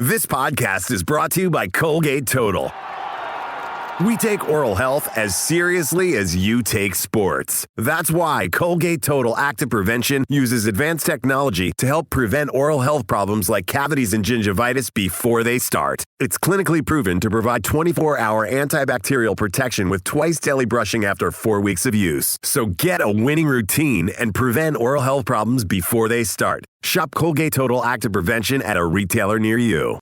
This podcast is brought to you by Colgate Total. We take oral health as seriously as you take sports. That's why Colgate Total Active Prevention uses advanced technology to help prevent oral health problems like cavities and gingivitis before they start. It's clinically proven to provide 24-hour antibacterial protection with twice daily brushing after 4 weeks of use. So get a winning routine and prevent oral health problems before they start. Shop Colgate Total Active Prevention at a retailer near you.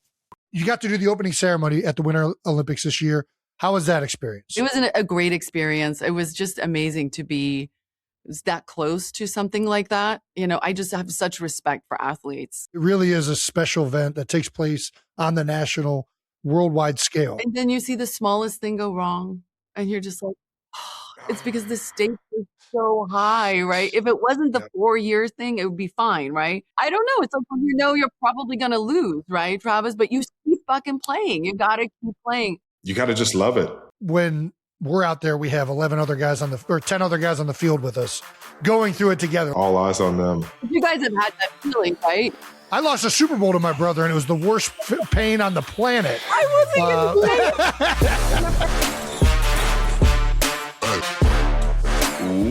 You got to do the opening ceremony at the Winter Olympics this year. How was that experience? It was a great experience. It was just amazing to be that close to something like that. You know, I just have such respect for athletes. It really is a special event that takes place on the national, worldwide scale. And then you see the smallest thing go wrong, and you're just like, oh, it's because the stakes are so high, right? If it wasn't the 4-year thing, it would be fine, right? I don't know. It's like when you know you're probably going to lose, right, Travis? But you keep fucking playing. You got to keep playing. You got to just love it. When we're out there, we have 10 other guys on the field with us going through it together. All eyes on them. You guys have had that feeling, right? I lost a Super Bowl to my brother, and it was the worst pain on the planet. I wasn't even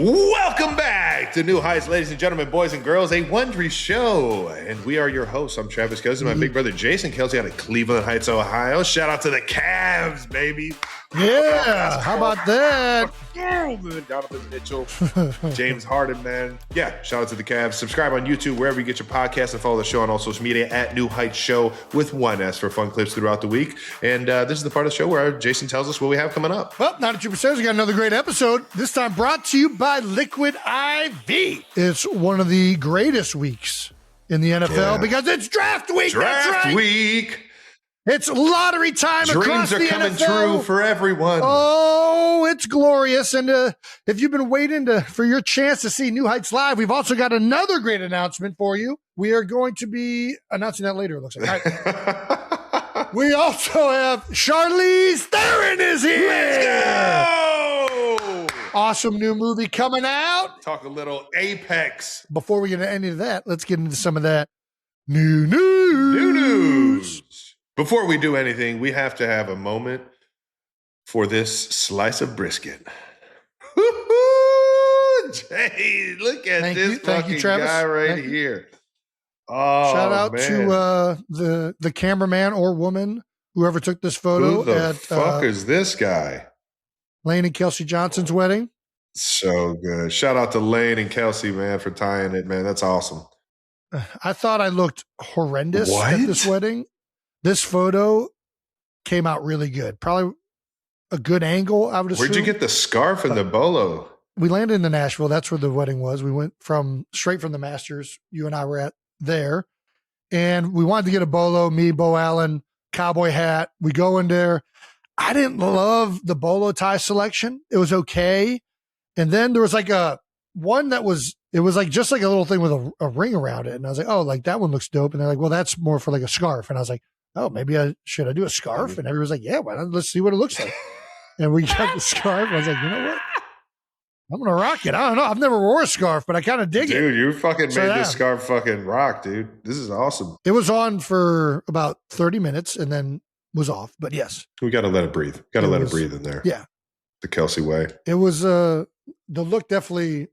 Welcome back to New Heights, ladies and gentlemen, boys and girls, a Wondery show. And we are your hosts. I'm Travis Cousins, my big brother Jason Kelsey out of Cleveland Heights, Ohio. Shout out to the Cavs, baby. Yeah, how about that? Donovan Mitchell, James Harden, man. Yeah, shout out to the Cavs. Subscribe on YouTube, wherever you get your podcasts, and follow the show on all social media at New Heights Show with one S for fun clips throughout the week. And this is the part of the show where Jason tells us what we have coming up. Well, 92%, we got another great episode. This time brought to you by Liquid IV. It's one of the greatest weeks in the NFL because it's draft week. Draft week. It's lottery time across the NFL. Dreams are coming true for everyone. Oh, it's glorious. And if you've been waiting for your chance to see New Heights live, we've also got another great announcement for you. We are going to be announcing that later, it looks like. All right. We also have Charlize Theron is here. Let's go! Awesome new movie coming out. Talk a little Apex. Before we get into any of that, let's get into some of that new news. Before we do anything, we have to have a moment for this slice of brisket. Jay, look at this fucking guy right here. Oh, shout out man. to the cameraman or woman, whoever took this photo. Who the fuck is this guy? Lane and Kelsey Johnson's wedding. So good. Shout out to Lane and Kelsey, man, for tying it, man. That's awesome. I thought I looked horrendous at this wedding. This photo came out really good. Probably a good angle, I would assume. Where'd you get the scarf and the bolo? We landed in Nashville. That's where the wedding was. We went straight from the Masters. You and I were at there. And we wanted to get a bolo, me, Bo Allen, cowboy hat. We go in there. I didn't love the bolo tie selection. It was okay. And then there was like one that was, it was like just like a little thing with a ring around it. And I was like, oh, like that one looks dope. And they're like, well, that's more for like a scarf. And I was like, oh, maybe should I do a scarf? And everyone's like, yeah, why not? Let's see what it looks like. And we got the scarf. I was like, you know what? I'm going to rock it. I don't know. I've never wore a scarf, but I kind of dig it. Dude, you fucking made this scarf fucking rock, dude. This is awesome. It was on for about 30 minutes and then was off. But yes. We got to let it breathe. Got to let it breathe in there. Yeah. The Kelsey way. It was, the look definitely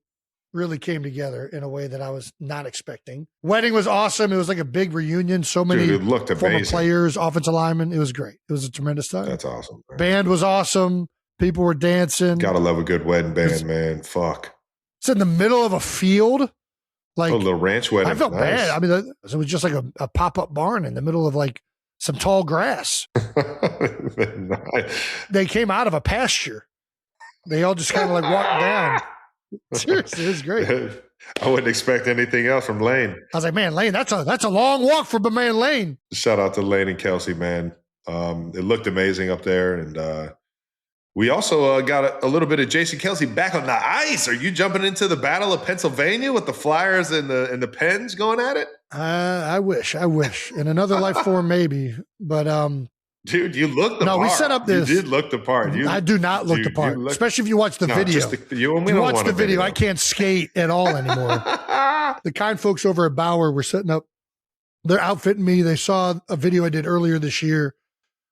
really came together in a way that I was not expecting. Wedding was awesome. It was like a big reunion. So many former players, offensive linemen. It was great. It was a tremendous time. That's awesome. Man. Band was awesome. People were dancing. Gotta love a good wedding band, man. Fuck. It's in the middle of a field. Like a little ranch wedding. I felt bad. I mean, it was just like a pop-up barn in the middle of like some tall grass. They came out of a pasture. They all just kind of like walked down. Seriously, it was great. I wouldn't expect anything else from Lane. I was like, man, Lane, that's a long walk for my man Lane. Shout out to Lane and Kelsey, man. It looked amazing up there. And we also got a little bit of Jason Kelsey back on the ice. Are you jumping into the Battle of Pennsylvania with the Flyers and the Pens going at it? I wish. In another life form, maybe. But dude, you look the part. No, we set up this. You did look the part. I do not look the part, especially if you watch the video. If you watch the video, I can't skate at all anymore. The kind folks over at Bauer were setting up They're outfitting me. They saw a video I did earlier this year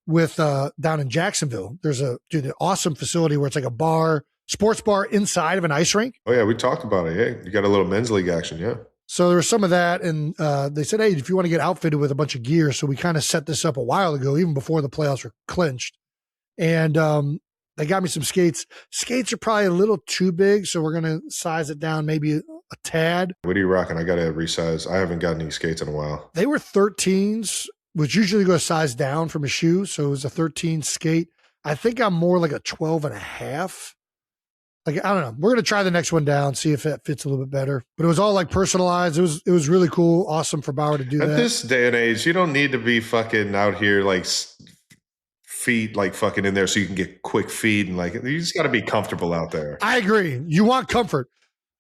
with down in Jacksonville. There's an awesome facility where it's like a bar, sports bar inside of an ice rink. Oh yeah, we talked about it. Hey, you got a little men's league action, yeah. So there was some of that, and they said, hey, if you want to get outfitted with a bunch of gear. So we kind of set this up a while ago, even before the playoffs were clinched. And they got me some skates. Skates are probably a little too big, so we're going to size it down maybe a tad. What are you rocking? I got to resize. I haven't gotten any skates in a while. They were 13s, which usually go a size down from a shoe. So it was a 13 skate. I think I'm more like a 12 and a half. Like, I don't know. We're going to try the next one down, see if it fits a little bit better. But it was all like personalized. It was really cool. Awesome for Bauer to do that. At this day and age, you don't need to be fucking out here like feet like fucking in there so you can get quick feed. And like, you just got to be comfortable out there. I agree. You want comfort.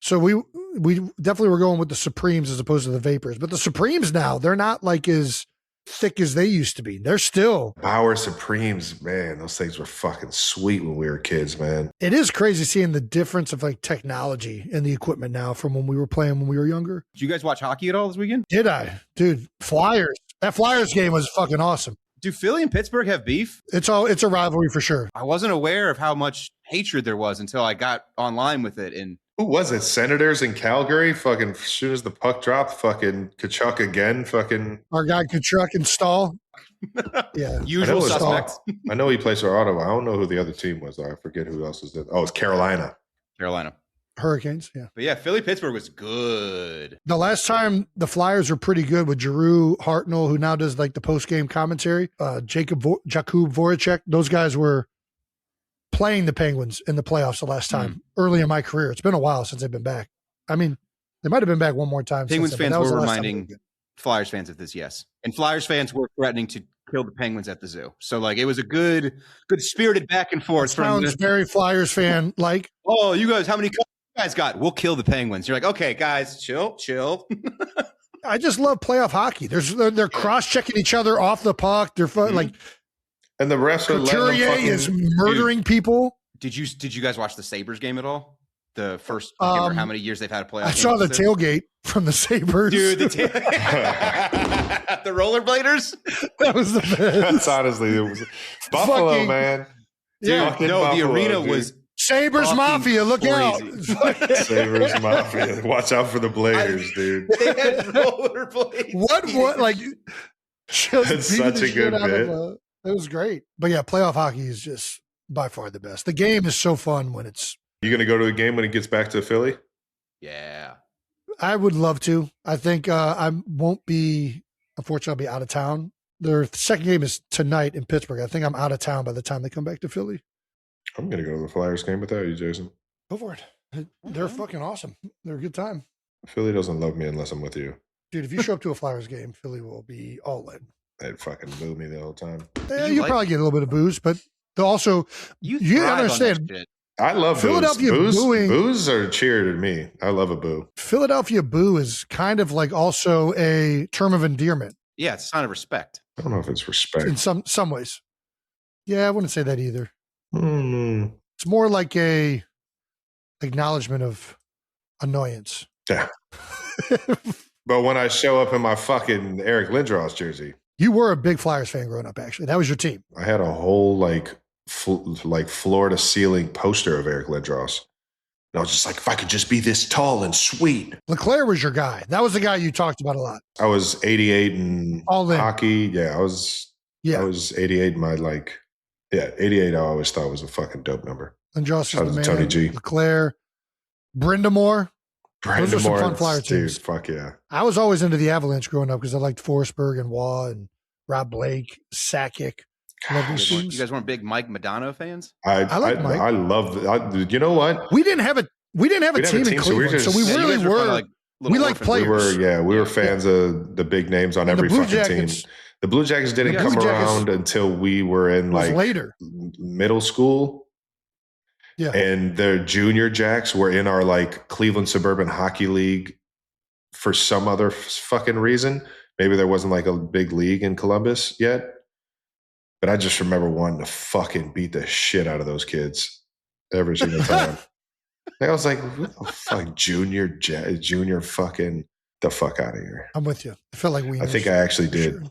So we definitely were going with the Supremes as opposed to the Vapors. But the Supremes now, they're not like as thick as they used to be. They're still Bauer Supremes, man. Those things were fucking sweet when we were kids, man. It is crazy seeing the difference of like technology and the equipment now from when we were playing when we were younger. Did you guys watch hockey at all this weekend? Did I? Dude, Flyers. That Flyers game was fucking awesome. Do Philly and Pittsburgh have beef? It's a rivalry for sure. I wasn't aware of how much hatred there was until I got online with it. And who was it? Senators in Calgary? Fucking as soon as the puck dropped, fucking Kachuk again. Fucking our guy Kachuk and Stahl. Yeah. Usual suspects. I know he plays for Ottawa. I don't know who the other team was. I forget who else is there. Oh, it's Carolina. Hurricanes, yeah. But yeah, Philly-Pittsburgh was good. The last time the Flyers were pretty good with Giroux, Hartnell, who now does like the post-game commentary, Jakub Voracek, those guys were playing the Penguins in the playoffs the last time, early in my career. It's been a while since they've been back. I mean, they might have been back one more time. Penguins fans were reminding Flyers fans of this, yes. And Flyers fans were threatening to kill the Penguins at the zoo. So like it was a good spirited back and forth. Sounds very Flyers fan like. Oh, you guys, how many you guys got? We'll kill the Penguins. You're like, okay, guys, chill. I just love playoff hockey. They're cross-checking each other off the puck. They're like, and the refs are Couturier is murdering people. Did you guys watch the Sabres game at all? The first how many years they've had a playoff? I saw the tailgate from the Sabres. Dude, the rollerbladers. That was the best. That's honestly, it was Buffalo, man. Yeah, dude, no, the arena was Sabres Mafia. Look out. Sabres Mafia. Watch out for the Bladers, dude. They had rollerblades. What? Like, that's such a good bit. It was great. But yeah, playoff hockey is just by far the best. The game is so fun when it's. You going to go to a game when it gets back to Philly? Yeah. I would love to. I think I won't be, unfortunately, I'll be out of town. Their second game is tonight in Pittsburgh. I think I'm out of town by the time they come back to Philly. I'm going to go to the Flyers game without you, Jason. Go for it. They're fucking awesome. They're a good time. Philly doesn't love me unless I'm with you. Dude, if you show up to a Flyers game, Philly will be all in. They'd fucking boo me the whole time. Yeah, you'll probably get a little bit of booze, but they'll also, you understand. I love Philadelphia boos. booing. Boos are cheered to me. I love a boo. Philadelphia boo is kind of like also a term of endearment. Yeah, it's a sign of respect. I don't know if it's respect. In some ways. Yeah, I wouldn't say that either. Mm. It's more like a acknowledgement of annoyance. Yeah. But when I show up in my fucking Eric Lindros jersey. You were a big Flyers fan growing up, actually. That was your team. I had a whole like floor to ceiling poster of Eric Lindros. And I was just like, if I could just be this tall and sweet. LeClaire was your guy. That was the guy you talked about a lot. I was 88 in hockey. Yeah, I was 88 in my 88 I always thought was a fucking dope number. Lindros is the man. Tony G. LeClaire. Brindamore. Those are some fun Flyer teams. Dude, fuck yeah. I was always into the Avalanche growing up because I liked Forsberg and Waugh and Rob Blake, Sakic. You guys weren't big Mike Madonna fans? I like Mike. I love. You know what? We didn't have a team in Cleveland, so we really were. We like players. We were fans of the big names on every fucking team. The Blue Jackets didn't come around until we were in later middle school. Yeah, and their junior Jacks were in our Cleveland Suburban Hockey League for some other fucking reason. Maybe there wasn't a big league in Columbus yet. But I just remember wanting to fucking beat the shit out of those kids every single time. I was like, what the fuck, junior fucking the fuck out of here. I'm with you. I felt like we. I think I actually did. Sure.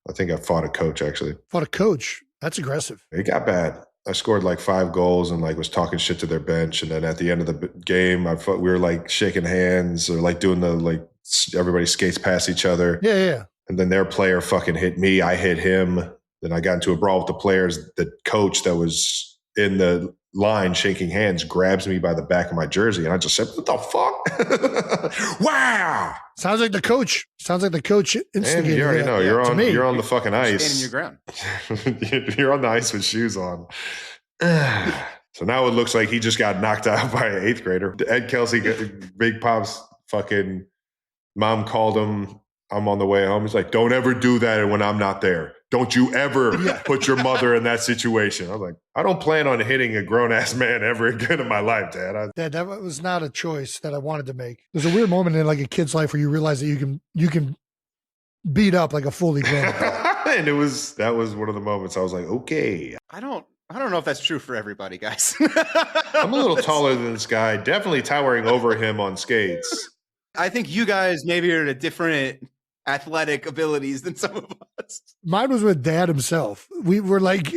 I think I fought a coach actually. Fought a coach. That's aggressive. It got bad. I scored like 5 goals and like was talking shit to their bench. And then at the end of the game, we were like shaking hands or like doing the like everybody skates past each other. Yeah. And then their player fucking hit me. I hit him. Then I got into a brawl with the players. The coach that was in the line shaking hands grabs me by the back of my jersey. And I just said, what the fuck? Wow. Sounds like the coach instigated. And you already know. You're on the fucking ice. Standing your ground. You're on the ice with shoes on. So now it looks like he just got knocked out by an 8th grader. Ed Kelsey, Big Pop's fucking mom called him. I'm on the way home. He's like, don't ever do that when I'm not there. Don't you ever put your mother in that situation. I was like, I don't plan on hitting a grown-ass man ever again in my life, Dad. Dad, that was not a choice that I wanted to make. There's a weird moment in like a kid's life where you realize that you can beat up like a fully grown adult. And that was one of the moments I was like, okay. I don't know if that's true for everybody, guys. I'm a little taller than this guy, definitely towering over him on skates. I think you guys maybe are at a different athletic abilities than some of us. Mine was with Dad himself. We were like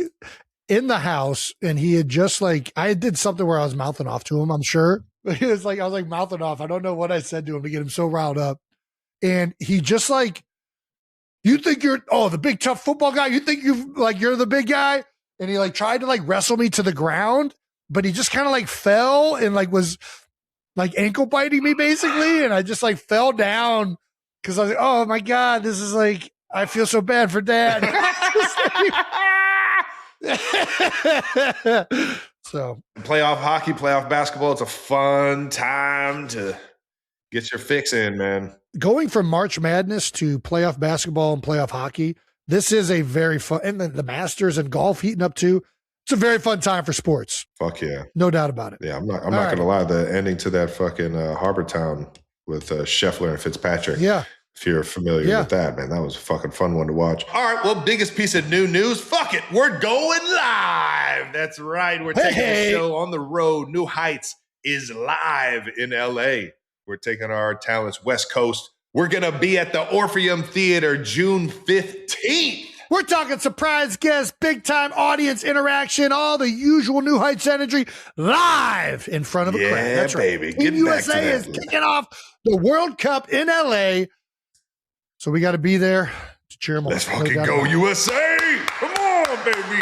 in the house and he had just like, I did something where I was mouthing off to him, I'm sure. But he was like, I was like mouthing off. I don't know what I said to him to get him so riled up. And he just like, you think you're, the big tough football guy? You think you're the big guy? And he like tried to like wrestle me to the ground, but he just kind of like fell and like was like ankle biting me basically. And I just like fell down. Because I was like, oh, my God, this is like, I feel so bad for Dad. So playoff hockey, playoff basketball, it's a fun time to get your fix in, man. Going from March Madness to playoff basketball and playoff hockey, this is a very fun, and the Masters and golf heating up too. It's a very fun time for sports. Fuck yeah. No doubt about it. Yeah, I'm not going to lie. The ending to that fucking Harbor Town with Scheffler and Fitzpatrick. Yeah. If you're familiar with that, man, that was a fucking fun one to watch. All right, well, biggest piece of new news. Fuck it. We're going live. That's right. We're taking the show on the road. New Heights is live in LA. We're taking our talents West Coast. We're going to be at the Orpheum Theater June 15th. We're talking surprise guests, big time audience interaction, all the usual New Heights energy live in front of a crowd. That's right. Baby. Team USA is kicking off the World Cup in LA. So we got to be there to cheer them on. Let's fucking go USA. Come on, baby.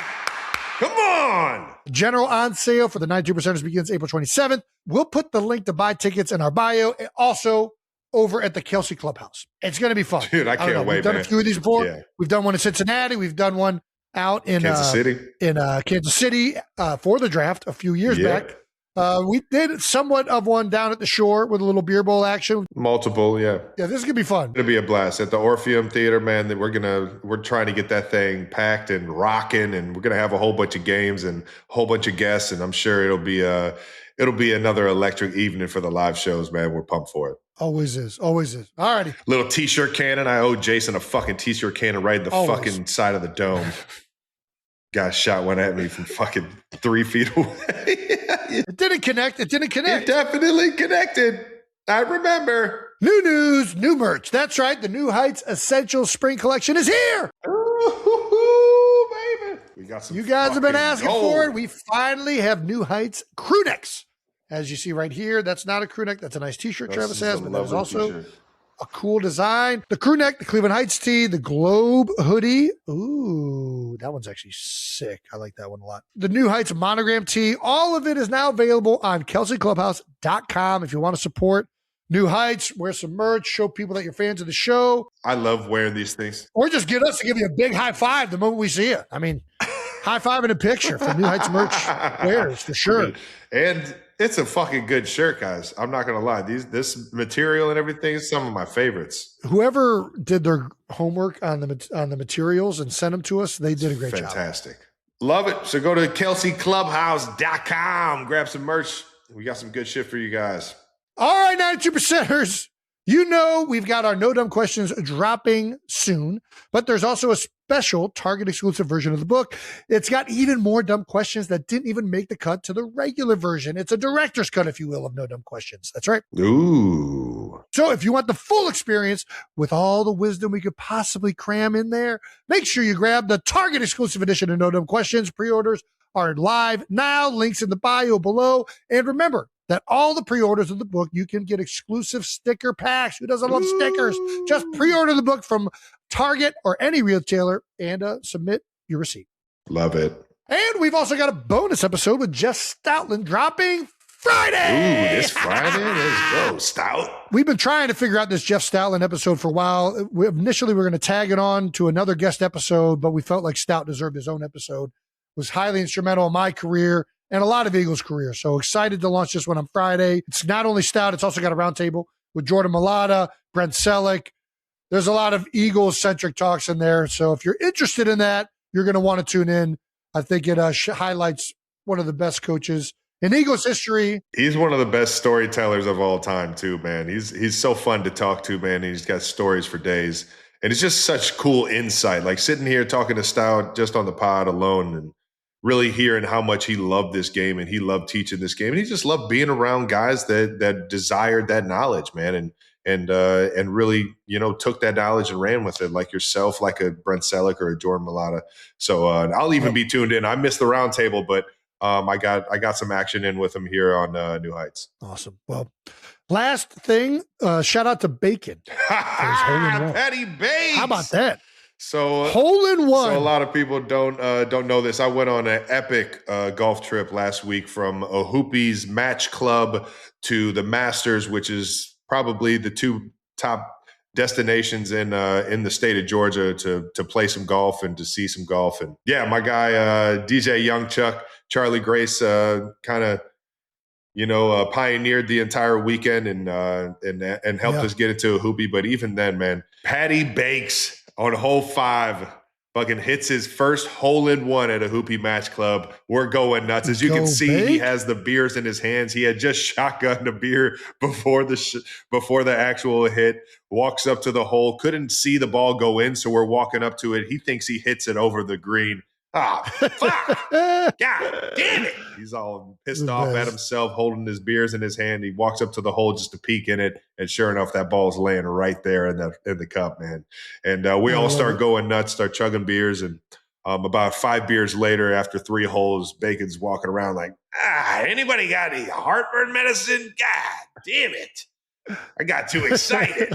Come on. General on sale for the 92%ers begins April 27th. We'll put the link to buy tickets in our bio. And also over at the Kelsey Clubhouse. It's going to be fun. Dude, I can't wait, We've done man. a few of these before. Yeah. We've done one in Cincinnati. We've done one out in Kansas City. Kansas City for the draft a few years back. We did somewhat of one down at the shore with a little beer bowl action. Multiple, yeah. Yeah, this is going to be fun. It's going to be a blast. At the Orpheum Theater, man, that we're trying to get that thing packed and rocking, and we're going to have a whole bunch of games and a whole bunch of guests, and I'm sure it'll be another electric evening for the live shows, man. We're pumped for it. Always is. Always is. All righty. Little T-shirt cannon. I owe Jason a fucking T-shirt cannon right in the fucking side of the dome. Guy shot one at me from fucking 3 feet away. It didn't connect. It definitely connected. I remember. New news, new merch. That's right. The New Heights Essential Spring Collection is here. Ooh, baby. We got some. You guys have been asking for it. We finally have New Heights crew necks. As you see right here, that's not a crew neck. That's a nice T-shirt Travis has, but that is also a cool design. The crew neck, the Cleveland Heights tee, the Globe hoodie. Ooh, that one's actually sick. I like that one a lot. The New Heights monogram tee. All of it is now available on kelseyclubhouse.com. If you want to support New Heights, wear some merch, show people that you're fans of the show. I love wearing these things. Or just get us to give you a big high five the moment we see it. I mean, high five in a picture for New Heights merch wearers for sure. And it's a fucking good shirt, guys. I'm not gonna lie. This material and everything is some of my favorites. Whoever did their homework on the materials and sent them to us, they did a great job. Fantastic. Love it. So go to kelseyclubhouse.com. Grab some merch. We got some good shit for you guys. All right, 92%ers. You know, we've got our No Dumb Questions dropping soon, but there's also a special Target exclusive version of the book. It's got even more dumb questions that didn't even make the cut to the regular version. It's a director's cut, if you will, of No Dumb Questions. That's right. Ooh. So if you want the full experience with all the wisdom we could possibly cram in there, make sure you grab the Target exclusive edition of No Dumb Questions. Pre-orders are live now. Links in the bio below. And remember that all the pre-orders of the book, you can get exclusive sticker packs. Who doesn't love stickers? Just pre-order the book from Target or any retailer and submit your receipt. Love it. And we've also got a bonus episode with Jeff Stoutland dropping Friday. Ooh, this Friday? Let's go, Stout. We've been trying to figure out this Jeff Stoutland episode for a while. Initially, we were going to tag it on to another guest episode, but we felt like Stout deserved his own episode. Was highly instrumental in my career and a lot of Eagles' career. So excited to launch this one on Friday. It's not only Stout, it's also got a roundtable with Jordan Mailata, Brent Selleck. There's a lot of Eagles-centric talks in there. So if you're interested in that, you're going to want to tune in. I think it highlights one of the best coaches in Eagles history. He's one of the best storytellers of all time, too, man. He's so fun to talk to, man. He's got stories for days. And it's just such cool insight. Like sitting here talking to Stout just on the pod alone and really hearing how much he loved this game and he loved teaching this game. And he just loved being around guys that desired that knowledge, man. And really, took that knowledge and ran with it, like yourself, like a Brent Selleck or a Jordan Mailata. So I'll even be tuned in. I missed the roundtable, but I got some action in with him here on New Heights. Awesome. Well, last thing, shout out to Bacon. Patty Bates. How about that? So hole in one. So a lot of people don't know this. I went on an epic golf trip last week from Ohoopie's Match Club to the Masters, which is probably the two top destinations in the state of Georgia to play some golf and to see some golf. And yeah, my guy DJ Young Chuck, Charlie Grace, kind of pioneered the entire weekend and helped us get into Ohoopie. But even then, man, Patty Bakes on hole 5 fucking hits his first hole-in-one at Ohoopie Match Club. We're going nuts. As you can see, he has the beers in his hands. He had just shotgunned a beer before the actual hit. Walks up to the hole. Couldn't see the ball go in, so we're walking up to it. He thinks he hits it over the green. Ah, fuck. God damn it. He's all pissed off at himself, holding his beers in his hand. He walks up to the hole just to peek in it, and sure enough, that ball's laying right there in the cup, man. And we all start going nuts, start chugging beers, and about 5 beers later, after 3 holes, Bacon's walking around like, anybody got any heartburn medicine? God damn it. I got too excited.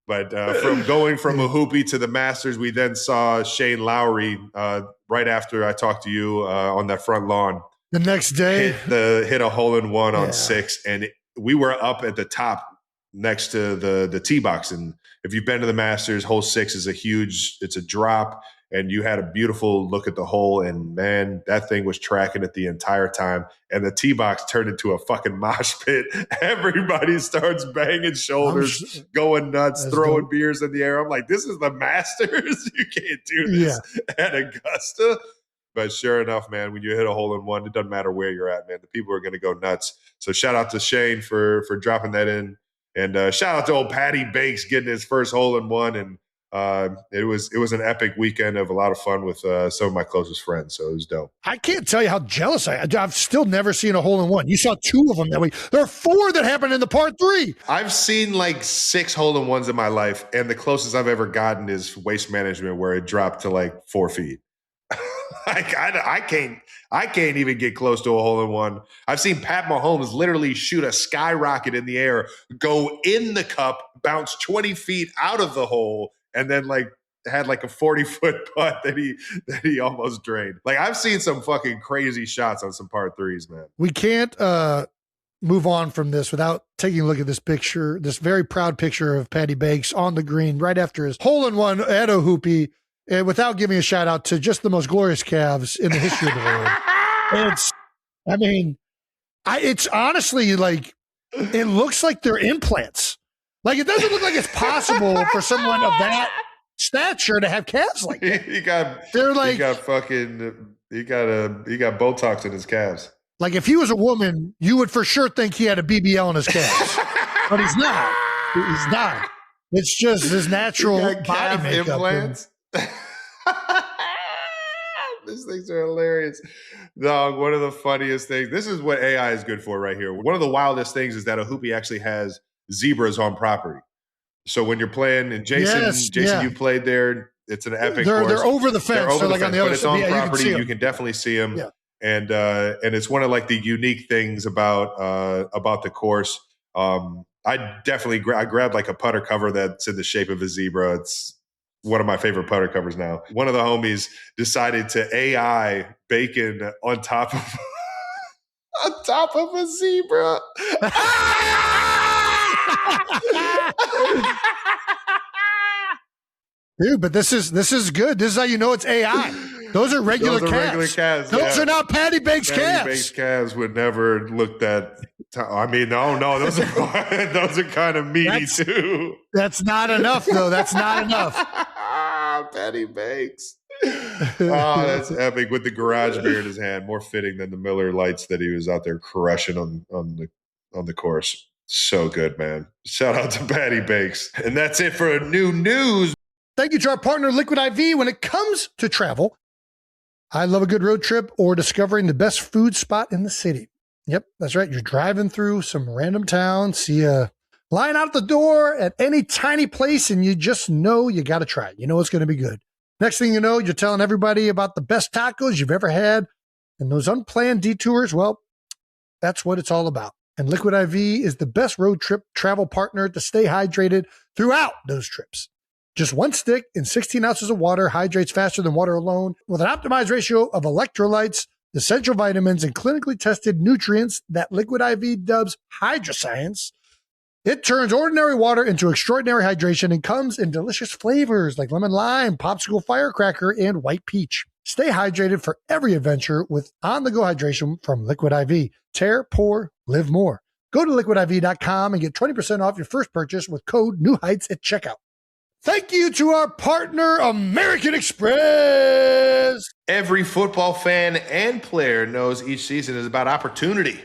But from going from Ohoopie to the Masters, we then saw Shane Lowry right after I talked to you on that front lawn. The next day, hit a hole-in-one on 6, and we were up at the top next to the tee box. And if you've been to the Masters, hole 6 is it's a drop, and you had a beautiful look at the hole. And man, that thing was tracking it the entire time. And the tee box turned into a fucking mosh pit. Everybody starts banging shoulders, going nuts, throwing beers in the air. I'm like, this is the Masters. You can't do this at Augusta. But sure enough, man, when you hit a hole-in-one, it doesn't matter where you're at, man. The people are going to go nuts. So shout out to Shane for dropping that in. And shout out to old Patty Bakes getting his first hole-in-one. And it was an epic weekend of a lot of fun with some of my closest friends. So it was dope. I can't tell you how jealous I've still never seen a hole-in-one. You saw 2 of them that week. There are 4 that happened in the part 3. I've seen like 6 hole-in-ones in my life, and the closest I've ever gotten is Waste Management, where it dropped to like 4 feet. I can't even get close to a hole-in-one. I've seen Pat Mahomes literally shoot a skyrocket in the air, go in the cup, bounce 20 feet out of the hole, and then had a 40-foot putt that he almost drained. Like, I've seen some fucking crazy shots on some par 3s, man. We can't move on from this without taking a look at this picture, this very proud picture of Patty Bakes on the green right after his hole-in-one at Ohoopie, and without giving a shout out to just the most glorious calves in the history of the world. It's honestly like, it looks like they're implants. Like, it doesn't look like it's possible for someone of that stature to have calves like that. He got Botox in his calves. Like, if he was a woman, you would for sure think he had a BBL in his calves, but he's not. He's not. It's just his natural body makeup. Implants. These things are hilarious. Dog, one of the funniest things. This is what AI is good for right here. One of the wildest things is that a hoopy actually has zebras on property. So when you're playing, and Jason, you played there. It's an epic course. They're over the fence. They're like on the other side. But it's on property. You can definitely see them. Yeah. And it's one of like the unique things about the course. I grabbed like a putter cover that's in the shape of a zebra. It's one of my favorite putter covers now. One of the homies decided to AI bacon on top of a zebra. Dude, but this is good. This is how you know it's AI. Those are regular calves. Those are not Patty Bake's calves. Patty Bake's calves would never look that. I mean, no, those are kind of meaty too. That's not enough, though. That's not enough. Patty Bakes. Oh, that's epic with the garage beer in his hand. More fitting than the Miller Lights that he was out there crushing on the course. So good, man. Shout out to Patty Bakes. And that's it for new news. Thank you to our partner, Liquid IV. When it comes to travel, I love a good road trip or discovering the best food spot in the city. Yep, that's right. You're driving through some random town, see a line out the door at any tiny place, and you just know you got to try it. You know it's going to be good. Next thing you know, you're telling everybody about the best tacos you've ever had. And those unplanned detours, well, that's what it's all about. And Liquid IV is the best road trip travel partner to stay hydrated throughout those trips. Just one stick in 16 ounces of water hydrates faster than water alone with an optimized ratio of electrolytes, essential vitamins, and clinically tested nutrients that Liquid IV dubs Hydroscience. It turns ordinary water into extraordinary hydration and comes in delicious flavors like lemon lime, popsicle firecracker, and white peach. Stay hydrated for every adventure with on-the-go hydration from Liquid IV. Tear, pour, live more. Go to liquidiv.com and get 20% off your first purchase with code NEWHEIGHTS at checkout. Thank you to our partner, American Express. Every football fan and player knows each season is about opportunity.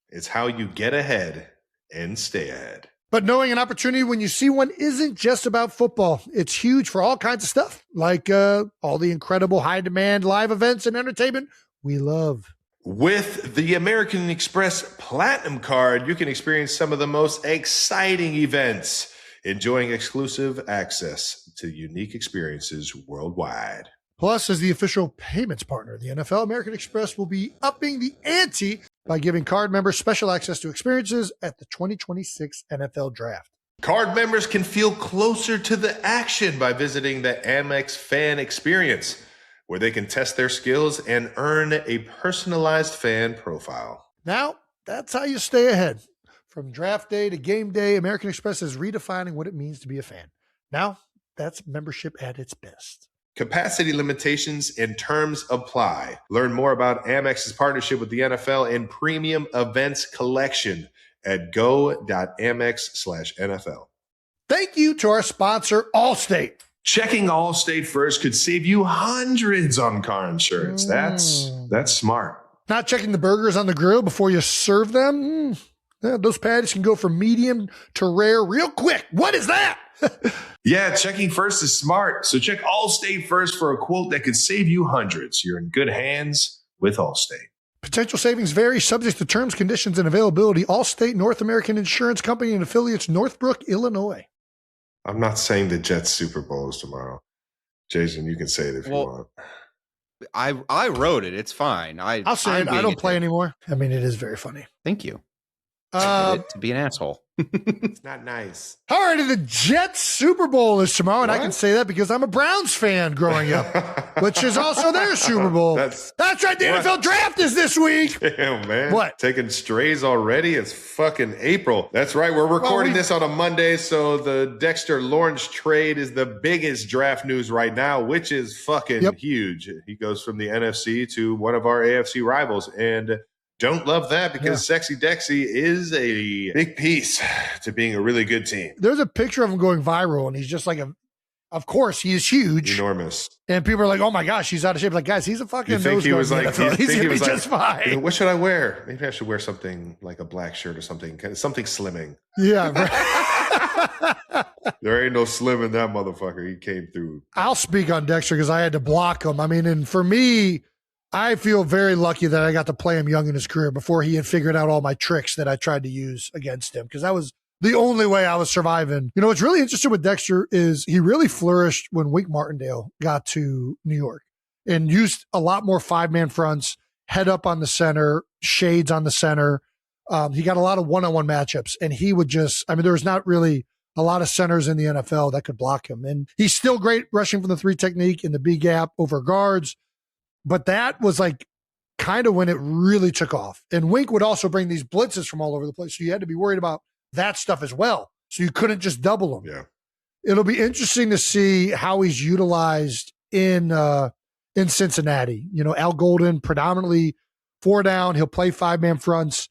It's how you get ahead and stay ahead. But knowing an opportunity when you see one isn't just about football. It's huge for all kinds of stuff, like all the incredible high-demand live events and entertainment we love. With the American Express Platinum Card, you can experience some of the most exciting events, enjoying exclusive access to unique experiences worldwide. Plus, as the official payments partner of the NFL, American Express will be upping the ante by giving card members special access to experiences at the 2026 NFL Draft. Card members can feel closer to the action by visiting the Amex Fan Experience, where they can test their skills and earn a personalized fan profile. Now, that's how you stay ahead. From draft day to game day, American Express is redefining what it means to be a fan. Now, that's membership at its best. Capacity limitations and terms apply. Learn more about Amex's partnership with the NFL and premium events collection at go.amex/NFL. Thank you to our sponsor, Allstate. Checking Allstate first could save you hundreds on car insurance. That's smart. Not checking the burgers on the grill before you serve them? Yeah, those patties can go from medium to rare real quick. What is that? Yeah, checking first is smart. So check Allstate first for a quote that could save you hundreds. You're in good hands with Allstate. Potential savings vary, subject to terms, conditions, and availability. Allstate North American Insurance Company and affiliates, Northbrook, Illinois. I'm not saying the Jets Super Bowl is tomorrow. Jason, you can say it if you want. I wrote it. It's fine. I'll say it. I don't play anymore. I mean, it is very funny. Thank you. To be an asshole. It's not nice. All right, the Jets Super Bowl is tomorrow, and I can say that because I'm a Browns fan growing up, which is also their Super Bowl. That's right. The NFL Draft is this week. Damn, man. What? Taking strays already? It's fucking April. That's right. We're recording this on a Monday, so the Dexter Lawrence trade is the biggest draft news right now, which is fucking huge. He goes from the NFC to one of our AFC rivals, and don't love that because Sexy Dexy is a big piece to being a really good team. There's a picture of him going viral, and he's just like of course, he is huge. Enormous. And people are like, oh my gosh, he's out of shape. Like, guys, he's a fucking nose guard. He's going to be just fine. What should I wear? Maybe I should wear something like a black shirt or something slimming. Yeah. There ain't no slim in that motherfucker. He came through. I'll speak on Dexter because I had to block him. I mean, and for me, I feel very lucky that I got to play him young in his career before he had figured out all my tricks that I tried to use against him, because that was the only way I was surviving. You know, what's really interesting with Dexter is he really flourished when Wink Martindale got to New York and used a lot more 5-man fronts, head up on the center, shades on the center. He got a lot of one-on-one matchups, and he would just, I mean, there was not really a lot of centers in the NFL that could block him. And he's still great rushing from the 3 technique in the B gap over guards. But that was like kind of when it really took off. And Wink would also bring these blitzes from all over the place. So you had to be worried about that stuff as well. So you couldn't just double him. Yeah. It'll be interesting to see how he's utilized in Cincinnati. You know, Al Golden, predominantly 4 down. He'll play 5-man fronts.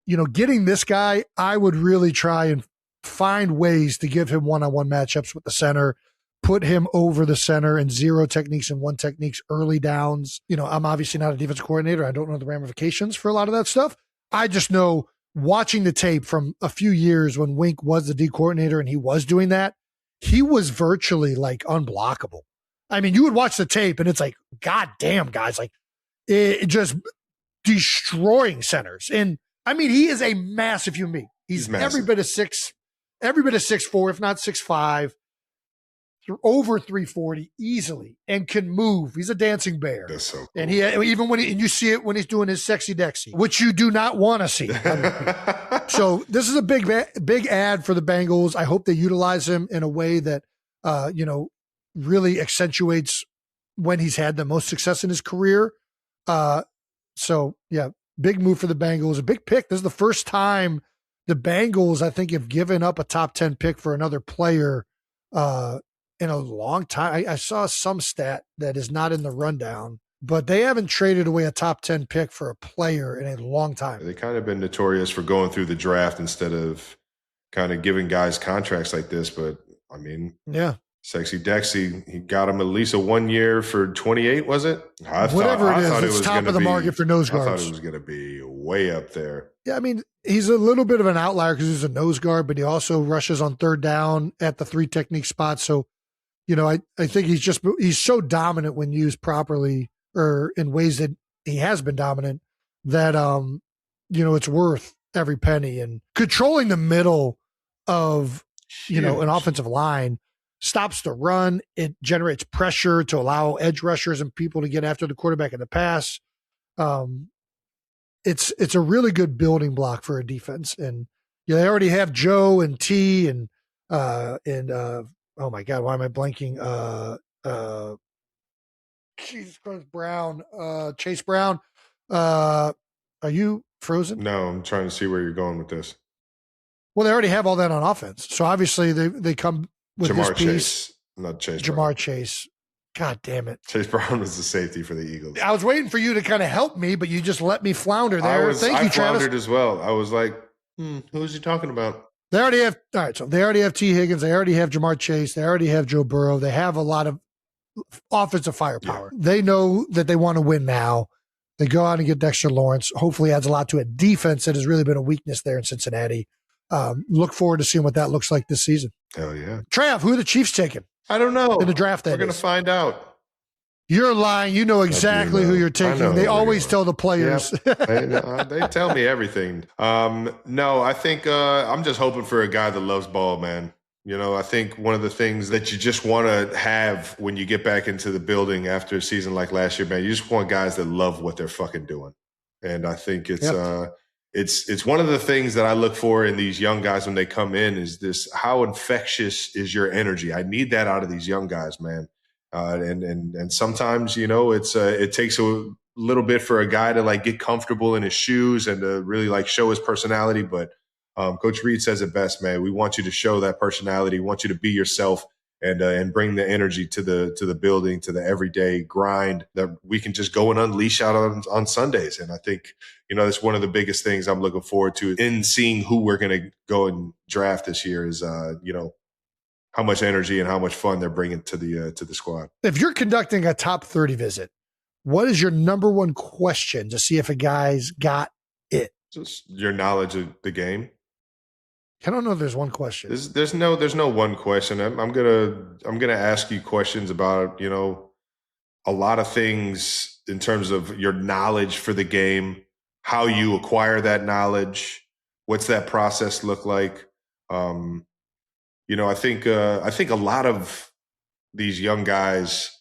You know, getting this guy, I would really try and find ways to give him one-on-one matchups with the center, put him over the center in 0 techniques and 1 techniques early downs. You know, I'm obviously not a defensive coordinator. I don't know the ramifications for a lot of that stuff. I just know watching the tape from a few years when Wink was the D coordinator and he was doing that, he was virtually like unblockable. I mean, you would watch the tape and it's like, God damn, guys, like it just destroying centers. And I mean, he is a massive human being. He's every bit of 6'4", if not 6'5", over 340 easily, and can move. He's a dancing bear. That's so cool. And he, even when and you see it when he's doing his sexy Dexy, which you do not want to see. So this is a big ad for the Bengals. I hope they utilize him in a way that, you know, really accentuates when he's had the most success in his career. So yeah, big move for the Bengals, a big pick. This is the first time the Bengals, I think, have given up a top 10 pick for another player, in a long time. I saw some stat that is not in the rundown, but they haven't traded away a top 10 pick for a player in a long time. They kind of been notorious for going through the draft instead of kind of giving guys contracts like this. But I mean, yeah, Sexy Dexy, he got him at least a 1 year for 28, was it? Whatever it is, it's top of the market for nose guards. I thought it was going to be way up there. Yeah, I mean, he's a little bit of an outlier because he's a nose guard, but he also rushes on 3rd down at the 3 technique spot. So, you know, I think he's so dominant when used properly, or in ways that he has been dominant, that, you know, it's worth every penny. And controlling the middle of, you know, an offensive line stops the run. It generates pressure to allow edge rushers and people to get after the quarterback in the pass. It's a really good building block for a defense. And yeah, they already have Joe and T and oh my God, why am I blanking? Jesus Christ, Brown, Chase Brown. Are you frozen? No, I'm trying to see where you're going with this. Well, they already have all that on offense. So obviously they come with Jamar this piece. Chase, not Chase Jamar Brown. Chase. God damn it. Chase Brown was the safety for the Eagles. I was waiting for you to kind of help me, but you just let me flounder there. Thank you, Travis. I floundered as well. I was like, who is he talking about? They already have, all right, so they already have T. Higgins. They already have Jamar Chase. They already have Joe Burrow. They have a lot of offensive firepower. Yeah. They know that they want to win now. They go out and get Dexter Lawrence. Hopefully adds a lot to a defense that has really been a weakness there in Cincinnati. Look forward to seeing what that looks like this season. Hell yeah. Trav, who are the Chiefs taking? I don't know. In the draft, we're going to find out. You're lying. You know exactly who you're taking. They always tell the players. Yep. They tell me everything. No, I think I'm just hoping for a guy that loves ball, man. You know, I think one of the things that you just want to have when you get back into the building after a season like last year, man, you just want guys that love what they're fucking doing. And I think it's one of the things that I look for in these young guys when they come in is this: how infectious is your energy? I need that out of these young guys, man. And sometimes, you know, it takes a little bit for a guy to like get comfortable in his shoes and to really like show his personality. But Coach Reed says it best, man. We want you to show that personality. We want you to be yourself and bring the energy to the building, to the everyday grind that we can just go and unleash out on Sundays. And I think, you know, that's one of the biggest things I'm looking forward to in seeing who we're going to go and draft this year is, you know, how much energy and how much fun they're bringing to the squad. If you're conducting a top 30 visit, what is your number one question to see if a guy's got it? Just your knowledge of the game. I don't know if there's one question. There's no one question. I'm gonna ask you questions about, a lot of things in terms of your knowledge for the game, how you acquire that knowledge, what's that process look like. I think a lot of these young guys,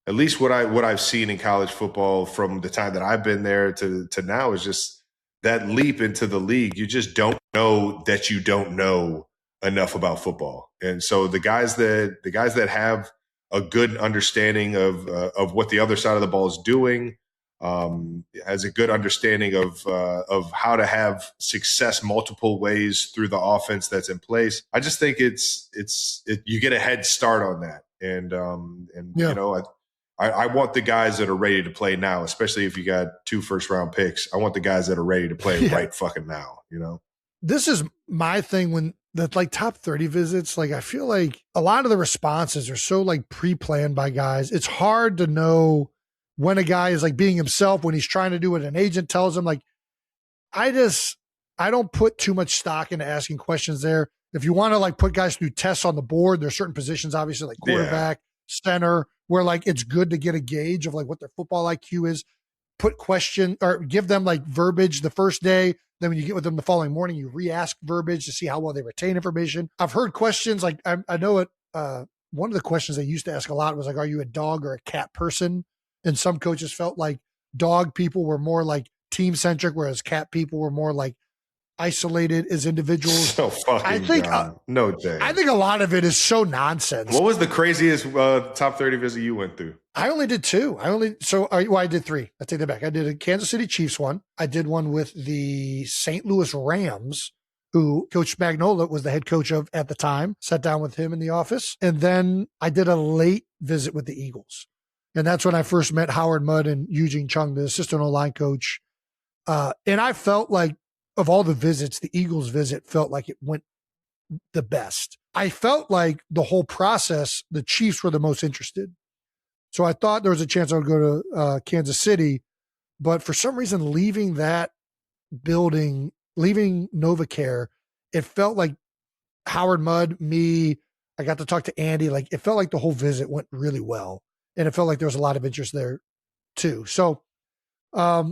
at least what I've seen in college football from the time that I've been there to now, is just that leap into the league. You just don't know that you don't know enough about football. And so the guys that have a good understanding of what the other side of the ball is doing, has a good understanding of how to have success multiple ways through the offense that's in place. I just think you get a head start on that. And I want the guys that are ready to play now, especially if you got 2 first-round picks. I want the guys that are ready to play right fucking now, This is my thing when the top 30 visits, I feel like a lot of the responses are so pre-planned by guys. It's hard to know when a guy is being himself, when he's trying to do what an agent tells him. I don't put too much stock into asking questions there. If you want to put guys through tests on the board, there's certain positions, obviously, like quarterback, center, where it's good to get a gauge of what their football IQ is. Put question or give them verbiage the first day. Then when you get with them the following morning, you re-ask verbiage to see how well they retain information. I've heard questions I know it. One of the questions they used to ask a lot was are you a dog or a cat person? And some coaches felt like dog people were more team centric, whereas cat people were more isolated as individuals. So fucking dumb. No day. I think a lot of it is so nonsense. What was the craziest top 30 visit you went through? I only did 2. I did 3. I take that back. I did a Kansas City Chiefs one. I did one with the St. Louis Rams, who Coach Spagnuolo was the head coach of at the time. Sat down with him in the office. And then I did a late visit with the Eagles. And that's when I first met Howard Mudd and Eugene Chung, the assistant O-line coach. And I felt of all the visits, the Eagles visit felt like it went the best. I felt like the whole process, the Chiefs were the most interested. So I thought there was a chance I would go to Kansas City, but for some reason, leaving that building, leaving NovaCare, it felt like Howard Mudd, me, I got to talk to Andy. It felt like the whole visit went really well. And it felt like there was a lot of interest there too. So I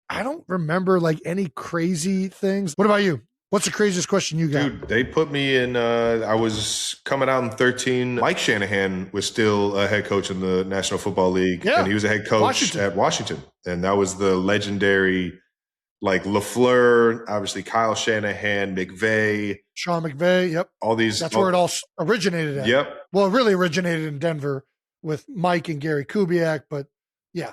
don't remember any crazy things. What about you? What's the craziest question you got? Dude, they put me in, I was coming out in 13. Mike Shanahan was still a head coach in the National Football League. Yeah. And he was a head coach at Washington. And that was the legendary, LaFleur, obviously Kyle Shanahan, McVay. Sean McVay, yep. All these. That's where it all originated at. Yep. Well, it really originated in Denver with Mike and Gary Kubiak, but yeah.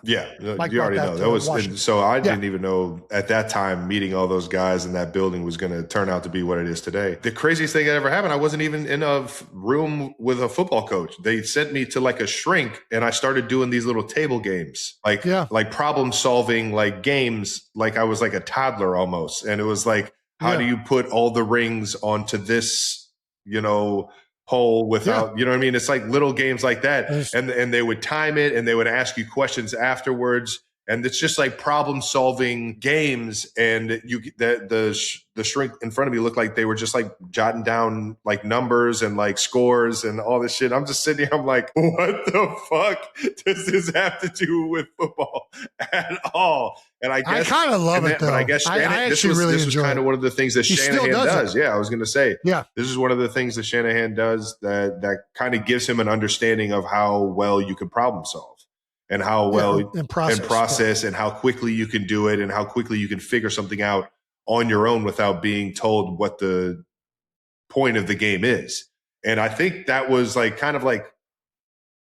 Mike, you already know that was, so I didn't even know at that time meeting all those guys in that building was going to turn out to be what it is today. The craziest thing that ever happened, I wasn't even in a room with a football coach. They sent me to a shrink and I started doing these little table games, like problem solving, games. I was like a toddler almost. And it was how do you put all the rings onto this, pole without, you know what I mean? It's little games like that. And they would time it and they would ask you questions afterwards. And it's just problem solving games. And the shrink in front of me looked like they were just jotting down numbers and scores and all this shit. I'm just sitting here. I'm like, what the fuck does this have to do with football at all? And I guess I kind of love it though. But I guess this was kind of one of the things that Shanahan does. Yeah, I was going to say. Yeah, this is one of the things that Shanahan does that kind of gives him an understanding of how well you can problem solve. And how well and process and how quickly you can do it and how quickly you can figure something out on your own without being told what the point of the game is. And I think that was kind of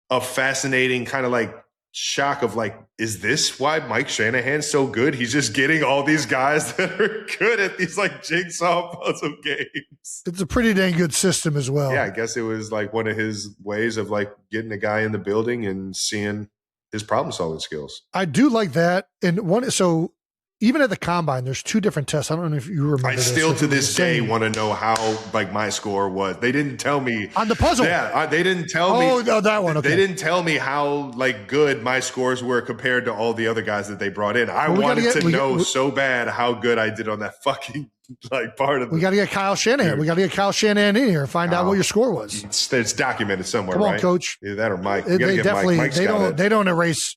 a fascinating kind of shock of is this why Mike Shanahan's so good? He's just getting all these guys that are good at these jigsaw puzzle games. It's a pretty dang good system as well. Yeah, I guess it was one of his ways of getting a guy in the building and seeing his problem solving skills. I do like that. And so even at the combine, there's 2 different tests. I don't know if you remember. I this. still Like, to this day want to know how like my score was. They didn't tell me on the puzzle. Yeah, they didn't tell me. Oh, that one. Okay. They didn't tell me how like good my scores were compared to all the other guys that they brought in. I wanted to know so bad how good I did on that fucking like part of. We got to get Kyle Shanahan. Dude. We got to get Kyle Shanahan in here and find out what your score was. It's documented somewhere. Come on, right? Coach. Either that or Mike. They definitely they don't erase.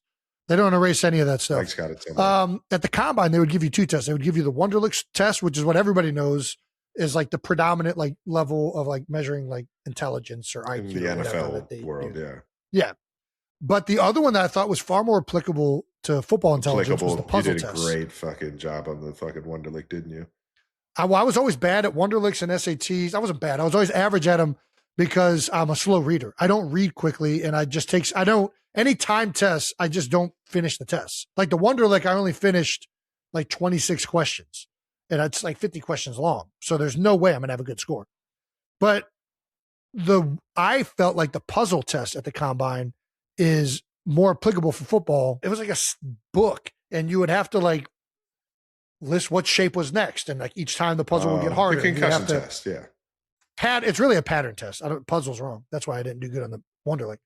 They don't erase any of that stuff. Mike's got it somewhere. At the combine, they would give you 2 tests. They would give you the Wonderlic test, which is what everybody knows is like the predominant like level of like measuring like intelligence or IQ in the NFL world. Yeah. Yeah. But the other one that I thought was far more applicable to football intelligence was the puzzle test. You did a great fucking job on the fucking Wonderlic, didn't you? I was always bad at Wonderlics and SATs. I wasn't bad. I was always average at them because I'm a slow reader. I don't read quickly, and any time tests, I just don't finish the tests. Like the Wonderlic, I only finished like 26 questions, and it's like 50 questions long. So there's no way I'm going to have a good score. But I felt like the puzzle test at the combine is more applicable for football. It was like a book, and you would have to like list what shape was next, and like each time the puzzle would get harder. The concussion test, yeah. It's really a pattern test. Puzzle's wrong. That's why I didn't do good on the Wonderlic.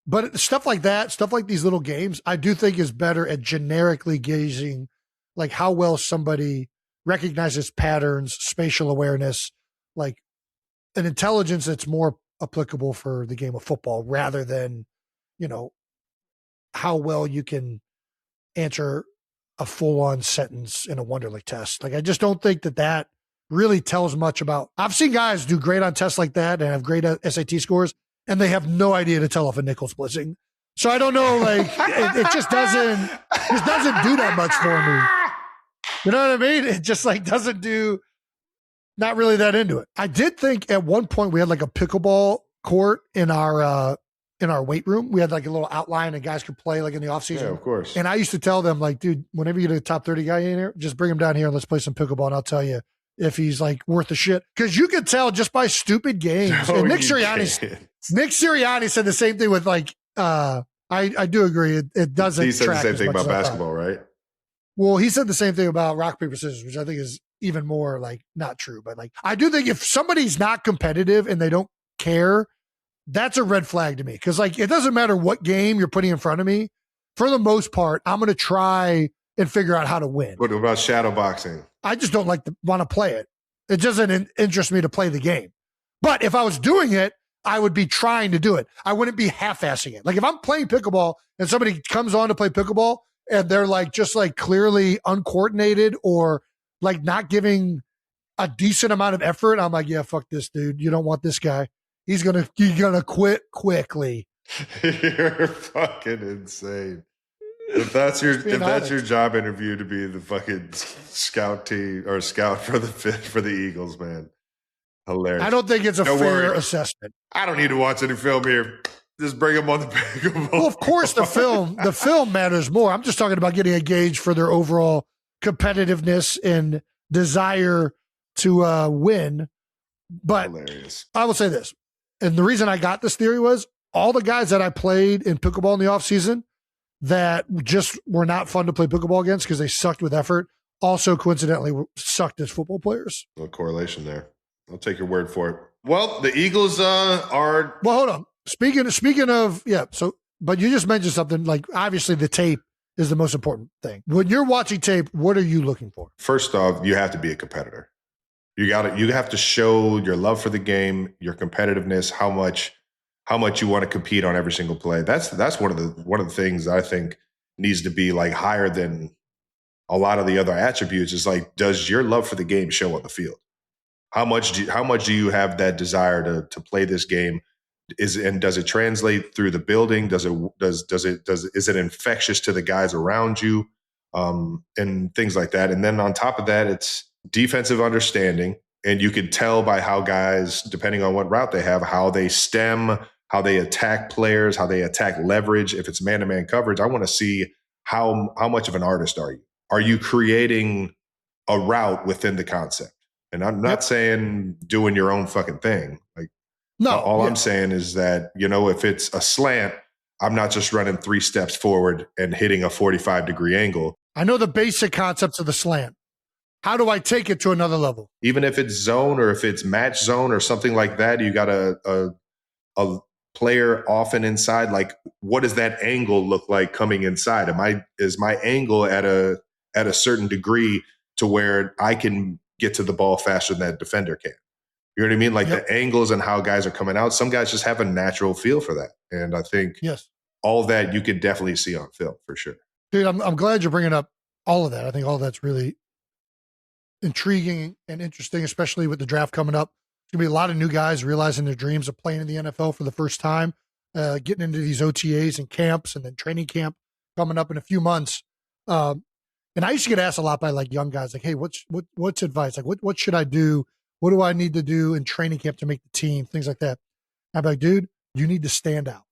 But stuff like that, stuff like these little games, I do think is better at generically gauging like how well somebody recognizes patterns, spatial awareness, like an intelligence that's more applicable for the game of football rather than, how well you can answer a full-on sentence in a Wonderlic test. Like, I just don't think that really tells much about. I've seen guys do great on tests like that and have great SAT scores, and they have no idea to tell if a nickel's blitzing. So I don't know, like it just doesn't do that much for me. You know what I mean? It just like doesn't do, not really that into it. I did think at one point we had like a pickleball court in our weight room. We had like a little outline and guys could play like in the off season. Yeah, of course. And I used to tell them like, dude, whenever you get a top 30 guy in here, just bring him down here and let's play some pickleball. And I'll tell you if he's like worth the shit. Cause you could tell just by stupid games. No, and Nick Sirianni said the same thing with like, I do agree. It doesn't. He said the same thing about basketball, right? Well, he said the same thing about rock, paper, scissors, which I think is even more like not true. But like, I do think if somebody's not competitive and they don't care, that's a red flag to me. Cause like, it doesn't matter what game you're putting in front of me. For the most part, I'm going to try and figure out how to win. What about shadow boxing? I just don't want to play it. It doesn't interest me to play the game. But if I was doing it, I would be trying to do it. I wouldn't be half-assing it. Like if I'm playing pickleball and somebody comes on to play pickleball and they're like, just like clearly uncoordinated or like not giving a decent amount of effort, I'm like, yeah, fuck this dude. You don't want this guy. He's gonna quit quickly. You're fucking insane. If that's your job interview to be the fucking scout team or scout for the Eagles, man. Hilarious. I don't think it's a fair assessment. I don't need to watch any film here. Just bring them on the pickleball. Well, of course the film matters more. I'm just talking about getting a gauge for their overall competitiveness and desire to win. But hilarious. I will say this. And the reason I got this theory was all the guys that I played in pickleball in the offseason that just were not fun to play pickleball against because they sucked with effort, also coincidentally sucked as football players. No correlation there. I'll take your word for it. Well, the Eagles are. Well, hold on. Speaking of, yeah. So, but you just mentioned something like obviously the tape is the most important thing. When you're watching tape, what are you looking for? First off, you have to be a competitor. You have to show your love for the game, your competitiveness, how much you want to compete on every single play. That's one of the things I think needs to be like higher than a lot of the other attributes. Is like, does your love for the game show on the field? How much do you have that desire to play this game? Does it translate through the building? Is it infectious to the guys around you? And things like that. And then on top of that, it's defensive understanding. And you can tell by how guys, depending on what route they have, how they stem, how they attack players, how they attack leverage. If it's man-to-man coverage, I want to see how much of an artist are you? Are you creating a route within the concept? And I'm not saying doing your own fucking thing. Like, no, all I'm saying is that, if it's a slant, I'm not just running 3 steps forward and hitting a 45-degree angle. I know the basic concepts of the slant. How do I take it to another level? Even if it's zone or if it's match zone or something like that, you got a player often inside. Like, what does that angle look like coming inside? Is my angle at a certain degree to where I can get to the ball faster than that defender can? You know what I mean? Like the angles and how guys are coming out. Some guys just have a natural feel for that. And I think all that you can definitely see on film for sure. Dude, I'm glad you're bringing up all of that. I think all that's really intriguing and interesting, especially with the draft coming up. There's going to be a lot of new guys realizing their dreams of playing in the NFL for the first time, getting into these OTAs and camps and then training camp coming up in a few months. And I used to get asked a lot by like young guys, like, hey, what's advice? Like, what should I do? What do I need to do in training camp to make the team? Things like that. I'm like, dude, you need to stand out.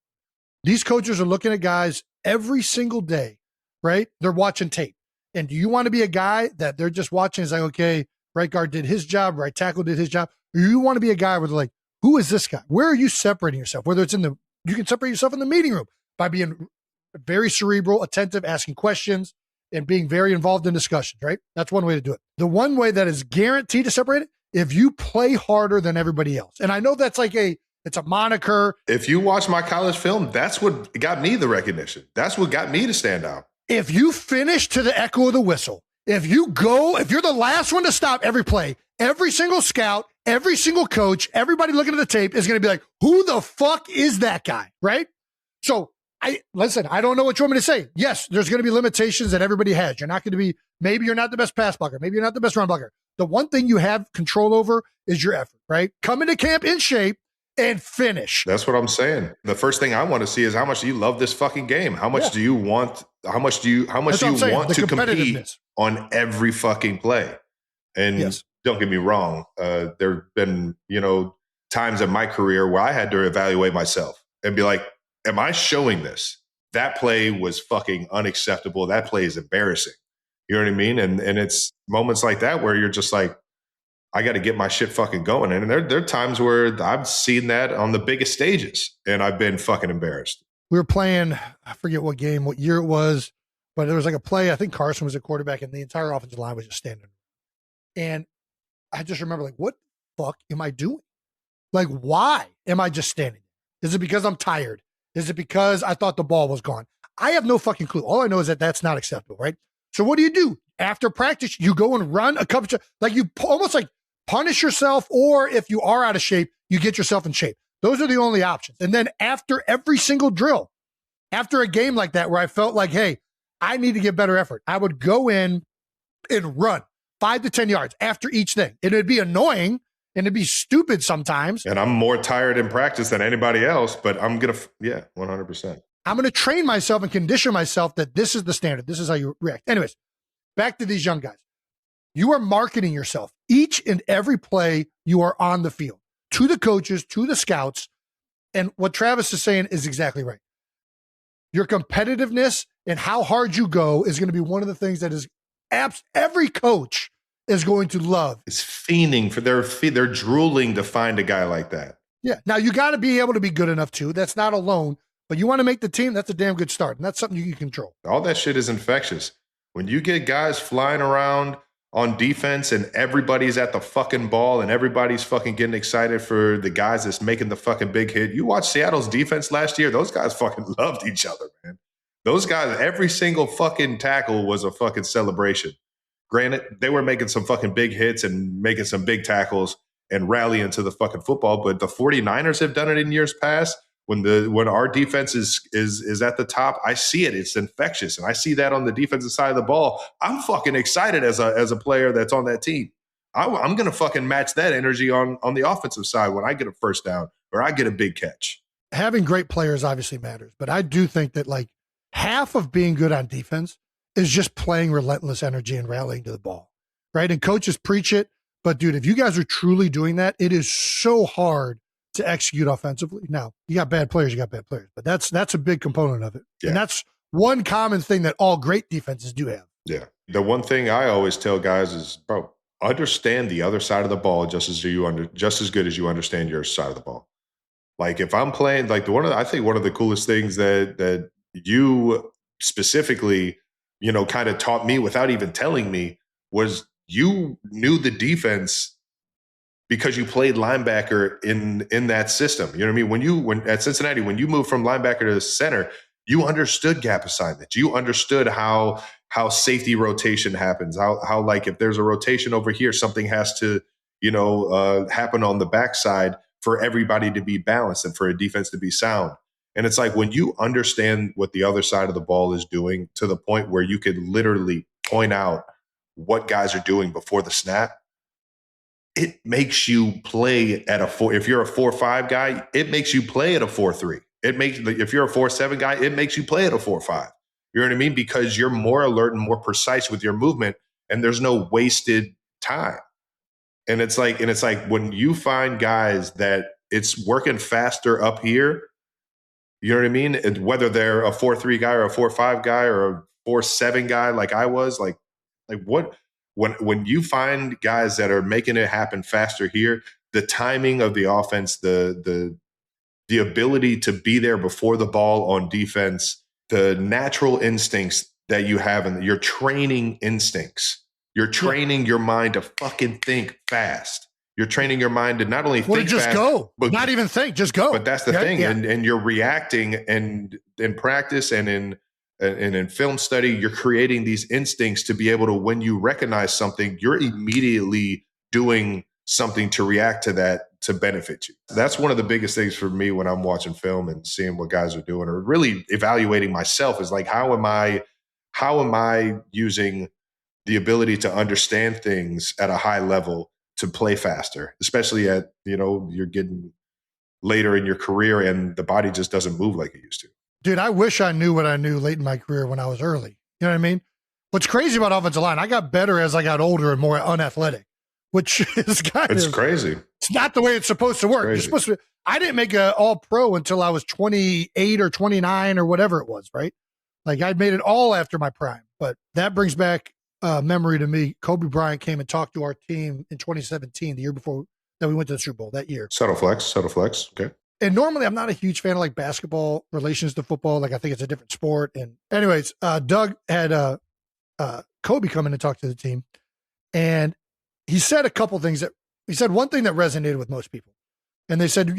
These coaches are looking at guys every single day, right? They're watching tape. And do you want to be a guy that they're just watching? It's like, okay, right guard did his job, right tackle did his job. Or you want to be a guy where they're like, who is this guy? Where are you separating yourself? Whether it's you can separate yourself in the meeting room by being very cerebral, attentive, asking questions, and being very involved in discussions, right? That's one way to do it. The one way that is guaranteed to separate it, if you play harder than everybody else. And I know that's like it's a moniker. If you watch my college film, that's what got me the recognition. That's what got me to stand out. If you finish to the echo of the whistle, if you're the last one to stop every play, every single scout, every single coach, everybody looking at the tape is going to be like, who the fuck is that guy? Right? So I don't know what you want me to say. Yes, there's going to be limitations that everybody has. You're not going to be, maybe you're not the best pass blocker. Maybe you're not the best run blocker. The one thing you have control over is your effort, right? Come into camp in shape and finish. That's what I'm saying. The first thing I want to see is how much do you love this fucking game? How much do you want? How much do you want to compete on every fucking play? And don't get me wrong, there have been, times in my career where I had to evaluate myself and be like, am I showing this? That play was fucking unacceptable. That play is embarrassing. You know what I mean? And it's moments like that where you're just like, I got to get my shit fucking going. And there are times where I've seen that on the biggest stages and I've been fucking embarrassed. We were playing, I forget what game, what year it was, but there was like a play. I think Carson was a quarterback and the entire offensive line was just standing. And I just remember like, what the fuck am I doing? Like, why am I just standing? Is it because I'm tired? Is it because I thought the ball was gone? I have no fucking clue. All I know is that that's not acceptable, right? So what do? After practice, you go and run a couple, like you almost like punish yourself, or if you are out of shape, you get yourself in shape. Those are the only options. And then after every single drill, after a game like that where I felt like, hey, I need to get better effort, I would go in and run 5 to 10 yards after each thing. And it'd be annoying and it'd be stupid sometimes. And I'm more tired in practice than anybody else, but I'm going to, 100%. I'm going to train myself and condition myself that this is the standard. This is how you react. Anyways, back to these young guys. You are marketing yourself each and every play you are on the field to the coaches, to the scouts. And what Travis is saying is exactly right. Your competitiveness and how hard you go is going to be one of the things that is every coach is going to love. It's fiending for they're drooling to find a guy like that. Yeah. Now you got to be able to be good enough too. That's not alone, but you want to make the team. That's a damn good start. And that's something you can control. All that shit is infectious. When you get guys flying around on defense and everybody's at the fucking ball and everybody's fucking getting excited for the guys that's making the fucking big hit. You watch Seattle's defense last year. Those guys fucking loved each other, man. Those guys, every single fucking tackle was a fucking celebration. Granted, they were making some fucking big hits and making some big tackles and rallying to the fucking football. But the 49ers have done it in years past. When our defense is at the top, I see it. It's infectious. And I see that on the defensive side of the ball. I'm fucking excited as a player that's on that team. I'm going to fucking match that energy on the offensive side when I get a first down or I get a big catch. Having great players obviously matters, but I do think that like half of being good on defense is just playing relentless energy and rallying to the ball, right? And coaches preach it, but dude, if you guys are truly doing that, it is so hard to execute offensively. Now, you got bad players, but that's a big component of it. Yeah. And that's one common thing that all great defenses do have. Yeah. The one thing I always tell guys is, bro, understand the other side of the ball just as good as you understand your side of the ball. Like if I'm playing, like I think one of the coolest things that you specifically, kind of taught me without even telling me was you knew the defense because you played linebacker in that system. You know what I mean? When at Cincinnati, when you moved from linebacker to center, you understood gap assignment. You understood how safety rotation happens. How like if there's a rotation over here, something has to happen on the backside for everybody to be balanced and for a defense to be sound. And it's like when you understand what the other side of the ball is doing to the point where you could literally point out what guys are doing before the snap, it makes you play at a 4. If you're a 4-5 guy, it makes you play at a 4-3. If you're a 4-7 guy, it makes you play at a 4-5. You know what I mean? Because you're more alert and more precise with your movement, and there's no wasted time. And it's like when you find guys that it's working faster up here, you know what I mean? And whether they're a 4-3 guy or a 4-5 guy or a 4-7 guy, like I was, like what? When you find guys that are making it happen faster here, the timing of the offense, the ability to be there before the ball on defense, the natural instincts that you have, and your training instincts, you're training your mind to fucking think fast. You're training your mind to not only think just fast, go, but not even think, just go. But that's the thing, and you're reacting, and in practice and in film study, you're creating these instincts to be able to, when you recognize something, you're immediately doing something to react to that to benefit you. That's one of the biggest things for me when I'm watching film and seeing what guys are doing, or really evaluating myself, is like, how am I using the ability to understand things at a high level to play faster, especially at, you're getting later in your career and the body just doesn't move like it used to. Dude, I wish I knew what I knew late in my career when I was early. You know what I mean? What's crazy about offensive line, I got better as I got older and more unathletic, which is it's crazy. It's not the way it's supposed to work. You're supposed to. I didn't make an all-pro until I was 28 or 29 or whatever it was, right? Like I'd made it all after my prime. But that brings back memory to me. Kobe Bryant came and talked to our team in 2017, the year before that we went to the Super Bowl that year. Subtle flex. Okay. And normally I'm not a huge fan of like basketball relations to football. Like I think it's a different sport. And anyways, Doug had Kobe come in and talk to the team. And he said a couple things he said one thing that resonated with most people. And they said,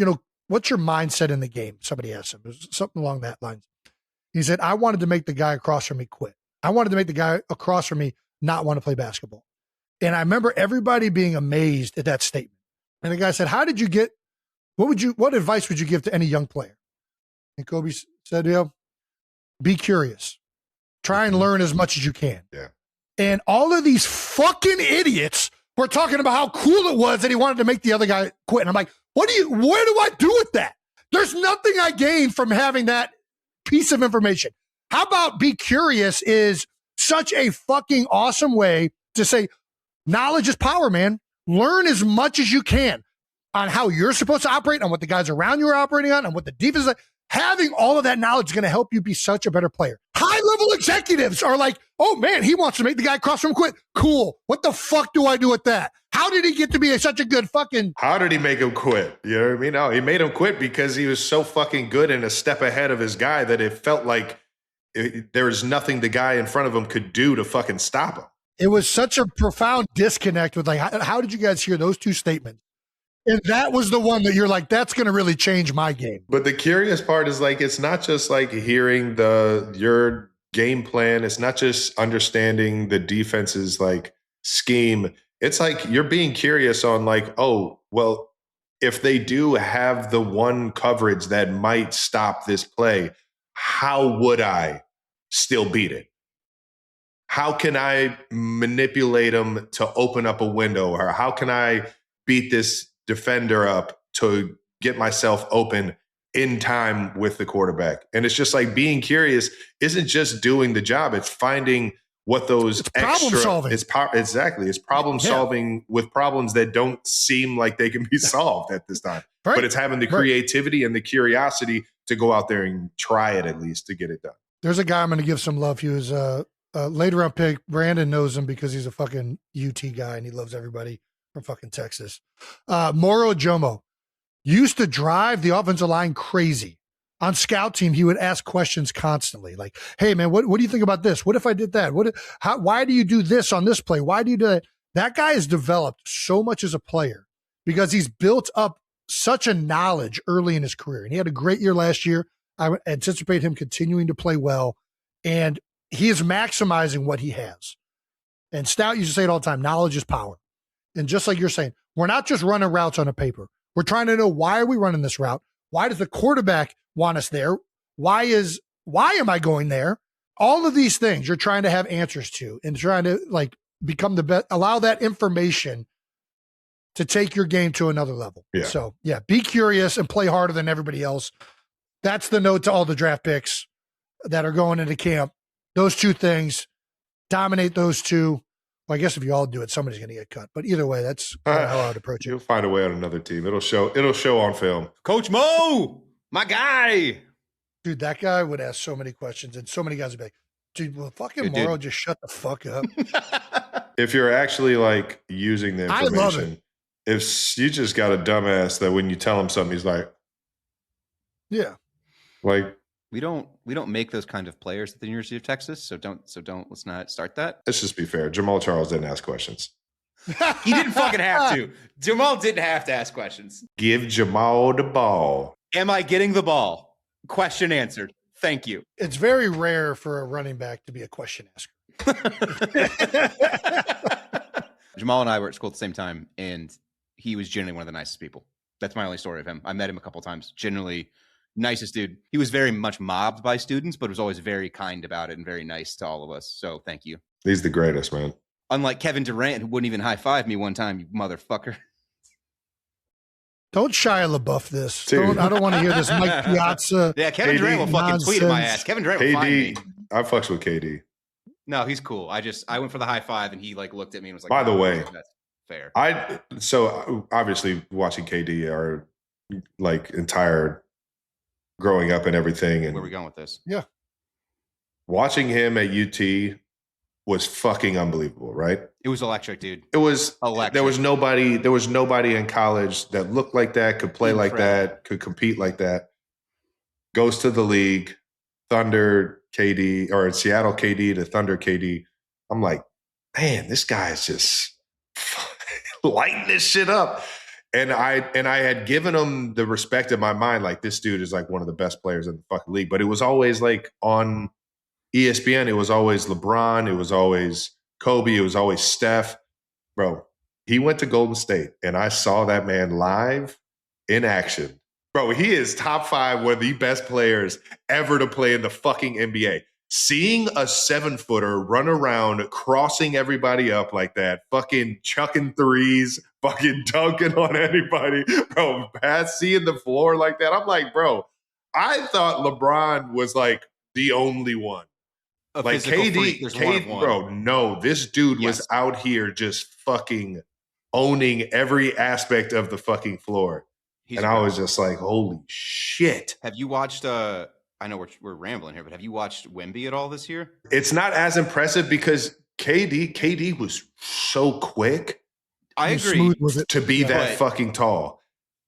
what's your mindset in the game? Somebody asked him. It was something along that lines. He said, I wanted to make the guy across from me quit. I wanted to make the guy across from me not want to play basketball. And I remember everybody being amazed at that statement. And the guy said, what advice would you give to any young player? And Kobe said, be curious. Try and learn as much as you can. Yeah. And all of these fucking idiots were talking about how cool it was that he wanted to make the other guy quit. And I'm like, where do I do with that? There's nothing I gain from having that piece of information. How about be curious is such a fucking awesome way to say knowledge is power, man. Learn as much as you can on how you're supposed to operate, on what the guys around you are operating on what the defense is like. Having all of that knowledge is going to help you be such a better player. High-level executives are like, oh, man, he wants to make the guy across from him quit. Cool. What the fuck do I do with that? How did he get to be such a good fucking... How did he make him quit? You know what I mean? No, he made him quit because he was so fucking good and a step ahead of his guy that it felt like there was nothing the guy in front of him could do to fucking stop him. It was such a profound disconnect with like, how did you guys hear those two statements? And that was the one that you're like, that's going to really change my game. But the curious part is like, it's not just like hearing your game plan. It's not just understanding the defense's like scheme. It's like you're being curious on like, oh, well, if they do have the one coverage that might stop this play, how would I still beat it? How can I manipulate them to open up a window? Or how can I beat this defender up to get myself open in time with the quarterback? And it's just like being curious isn't just doing the job. It's finding what those it's problem solving. It's problem solving with problems that don't seem like they can be solved at this time. Right. But it's having the creativity and the curiosity to go out there and try it at least to get it done. There's a guy I'm going to give some love. He was a later round pick. Brandon knows him because he's a fucking UT guy and he loves everybody from fucking Texas. Moro Jomo. used to drive the offensive line crazy. On scout team, he would ask questions constantly, like, "Hey man, what do you think about this? What if I did that? Why do you do this on this play? Why do you do that?" That guy has developed so much as a player because he's built up such a knowledge early in his career, and he had a great year last year. I anticipate him continuing to play well, and he is maximizing what he has. And Stout used to say it all the time: knowledge is power. And just like you're saying, we're not just running routes on a paper. We're trying to know, why are we running this route? Why does the quarterback want us there? Why am I going there? All of these things you're trying to have answers to, and trying to like become the best, allow that information to take your game to another level. Yeah. So yeah, be curious and play harder than everybody else. That's the note to all the draft picks that are going into camp. Those two things, dominate those two. Well, I guess if you all do it, somebody's going to get cut. But either way, that's how I would approach it. You'll find a way on another team. It'll show on film. Coach Mo, my guy. Dude, that guy would ask so many questions, and so many guys would be like, dude, will fucking Morrow just shut the fuck up? If you're actually like using the I love information, if you just got a dumbass that when you tell him something, he's like, yeah. Like, we don't make those kind of players at the University of Texas, so let's not start that. let's just be fair. Jamal Charles didn't ask questions. He didn't fucking have to. Jamal didn't have to ask questions. Give Jamal the ball. Am I getting the ball? Question answered. Thank you. It's very rare for a running back to be a question asker. Jamal and I were at school at the same time, and he was genuinely one of the nicest people. That's my only story of him. I met him a couple times. Generally, nicest dude. He was very much mobbed by students, but was always very kind about it and very nice to all of us. So thank you. He's the greatest, man. Unlike Kevin Durant, who wouldn't even high-five me one time, you motherfucker. Don't Shia LaBeouf this. Dude. I don't want to hear this Mike Piazza. Yeah, Kevin Durant will fucking tweet at my ass. Kevin Durant will find me. I fucks with KD. No, he's cool. I went for the high five, and he like looked at me and was like, By the way, that's fair. So obviously watching KD our like entire growing up and everything, and Where are we going with this? Yeah. watching him at UT was fucking unbelievable, right? It was electric, dude. It was Electric. There was nobody in college that looked like that, could play like that, could compete like that. Goes to the league, Thunder KD, or Seattle KD to Thunder KD. I'm like, man, this guy's just lighting this shit up. And I had given him the respect in my mind, like, this dude is like one of the best players in the fucking league. But it was always like on ESPN, it was always LeBron, it was always Kobe, it was always Steph. Bro, he went to Golden State, and I saw that man live in action. Bro, he is top 5, one of the best players ever to play in the fucking NBA. Seeing a 7-footer run around, crossing everybody up like that, fucking chucking threes, fucking dunking on anybody, bro, seeing the floor like that. I'm like, bro, I thought LeBron was like the only one. Like KD, bro, no, this dude was out here just fucking owning every aspect of the fucking floor. And I was just like, holy shit. Have you watched, I know we're rambling here, but have you watched Wemby at all this year? It's not as impressive because KD was so quick. I agree. To be that fucking tall.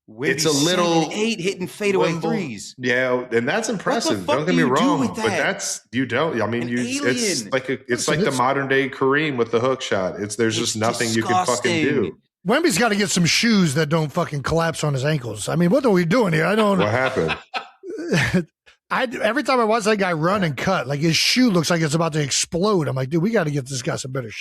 Wemby's it's a little 7'8" hitting fadeaway threes. Yeah, and that's impressive. Don't get me wrong, but that's you don't. I mean, it's like the modern day Kareem with the hook shot. There's just nothing you can fucking do. Wemby's got to get some shoes that don't fucking collapse on his ankles. I mean, what are we doing here? I don't know. What happened? Every time I watch that guy run and cut, like his shoe looks like it's about to explode. I'm like, dude, we got to get this guy some better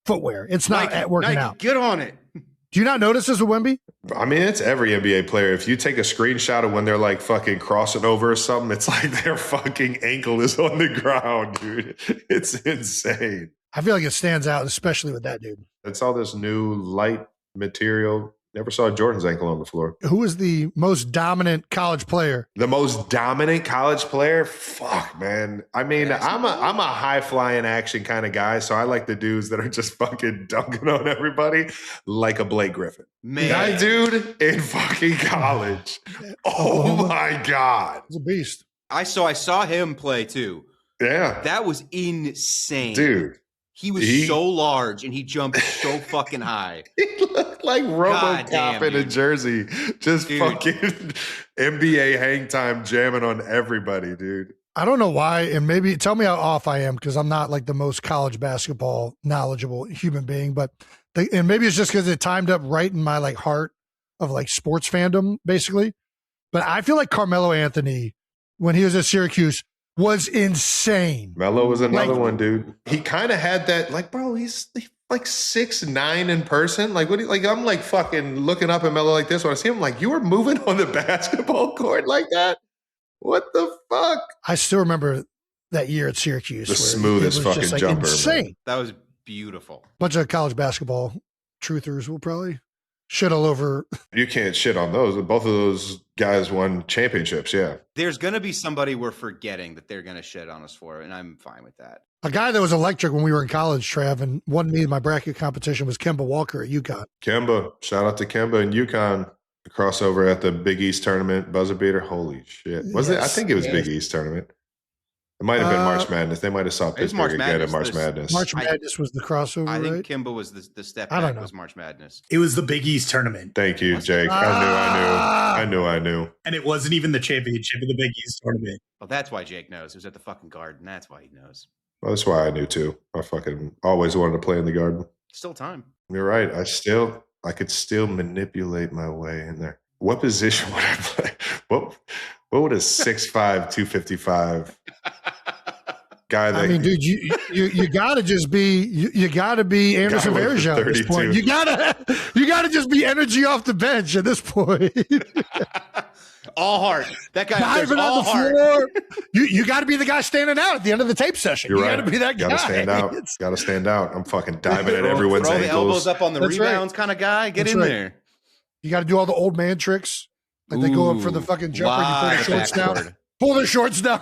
footwear. It's not working out. Get on it. Do you not notice this with Wemby? I mean, it's every NBA player. If you take a screenshot of when they're like fucking crossing over or something, it's like their fucking ankle is on the ground, dude. It's insane. I feel like it stands out, especially with that dude. It's all this new light material. Never saw Jordan's ankle on the floor. Who is the most dominant college player? The most dominant college player? Fuck, man. I mean, I'm a high flying action kind of guy, so I like the dudes that are just fucking dunking on everybody like a Blake Griffin. Man, that dude in fucking college. Oh my God. He's a beast. I saw him play too. Yeah. That was insane. Dude. He was so large and he jumped so fucking high. He looked like RoboCop in a jersey. Just fucking NBA hang time jamming on everybody, dude. I don't know why, and maybe tell me how off I am because I'm not like the most college basketball knowledgeable human being, but and maybe it's just because it timed up right in my like heart of like sports fandom, basically. But I feel like Carmelo Anthony, when he was at Syracuse, was insane. Melo was another one, dude. He kind of had that, like, bro, he's like 6'9" in person. Like, what? Like, I'm like fucking looking up at Melo like this when I see him. Like, you were moving on the basketball court like that. What the fuck? I still remember that year at Syracuse. The smoothest fucking like jumper. Insane. Man. That was beautiful. Bunch of college basketball truthers will probably shit all over. You can't shit on those. Both of those guys won championships, yeah. There's going to be somebody we're forgetting that they're going to shit on us for, and I'm fine with that. A guy that was electric when we were in college, Trav, and won me in my bracket competition was Kemba Walker at UConn. Kemba. Shout out to Kemba and UConn. The crossover at the Big East tournament, buzzer beater. Holy shit. Was it? I think it was Big East tournament. It might have been March Madness. They might have saw Pittsburgh again at March Madness. March Madness was the crossover, I think right? Kemba was the step back was March Madness. It was the Big East tournament. Thank you, Jake. I knew. And it wasn't even the championship of the Big East tournament. Well, that's why Jake knows. It was at the fucking Garden. That's why he knows. Well, that's why I knew too. I fucking always wanted to play in the Garden. Still time. You're right. I could still manipulate my way in there. What position would I play? What would a 6'5", 255 guy that? I mean, dude, you gotta just be you gotta be Anderson Varejao at this point. You gotta just be energy off the bench at this point. All heart. That guy diving on the floor. You got to be the guy standing out at the end of the tape session. You're got to be that guy. Got to stand out. Got to stand out. I'm fucking diving at everyone's throw ankles. The elbows up on the rebounds kind of guy. Get in there. You got to do all the old man tricks. Like they go up for the fucking jumper and you pull the shorts down. Pull the shorts down.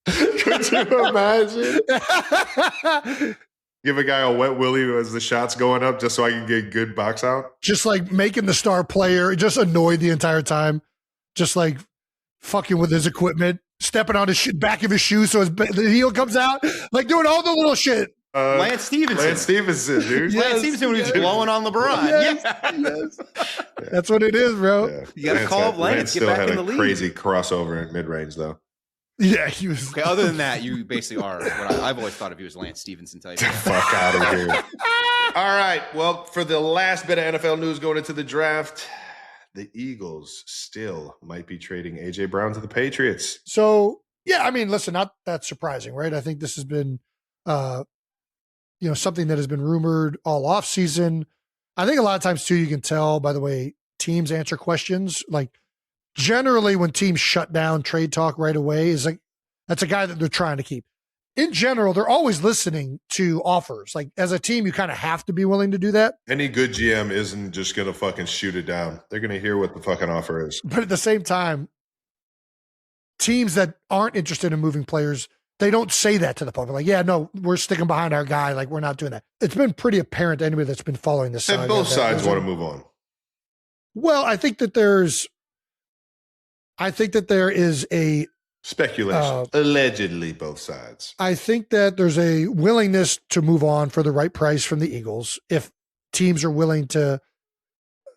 Could you imagine? Give a guy a wet willy as the shot's going up just so I can get good box out? Just like making the star player just annoyed the entire time. Just like fucking with his equipment. Stepping on his back of his shoe so the heel comes out. Like doing all the little shit. Lance Stevenson, dude. Yes, Lance Stevenson when he was blowing on LeBron. Yes. That's what it is, bro. Yeah. You got to call up Lance. Get back in the league. Crazy crossover in mid-range, though. Yeah, he was. Okay, other than that, you basically are what I've always thought of you as Lance Stevenson type. Fuck out of here. All right. Well, for the last bit of NFL news going into the draft, the Eagles still might be trading A.J. Brown to the Patriots. So, yeah, I mean, listen, not that surprising, right? I think this has been, something that has been rumored all off season. I think a lot of times, too, you can tell by the way teams answer questions. Like, generally, when teams shut down trade talk right away, is like that's a guy that they're trying to keep. In general, they're always listening to offers. Like as a team, you kind of have to be willing to do that. Any good GM isn't just going to fucking shoot it down. They're going to hear what the fucking offer is. But at the same time, teams that aren't interested in moving players, they don't say that to the public. Like, yeah, no, we're sticking behind our guy. Like, we're not doing that. It's been pretty apparent to anybody that's been following this. And both sides want to move on. Well, I think that there is a speculation. Allegedly, both sides. I think that there's a willingness to move on for the right price from the Eagles if teams are willing to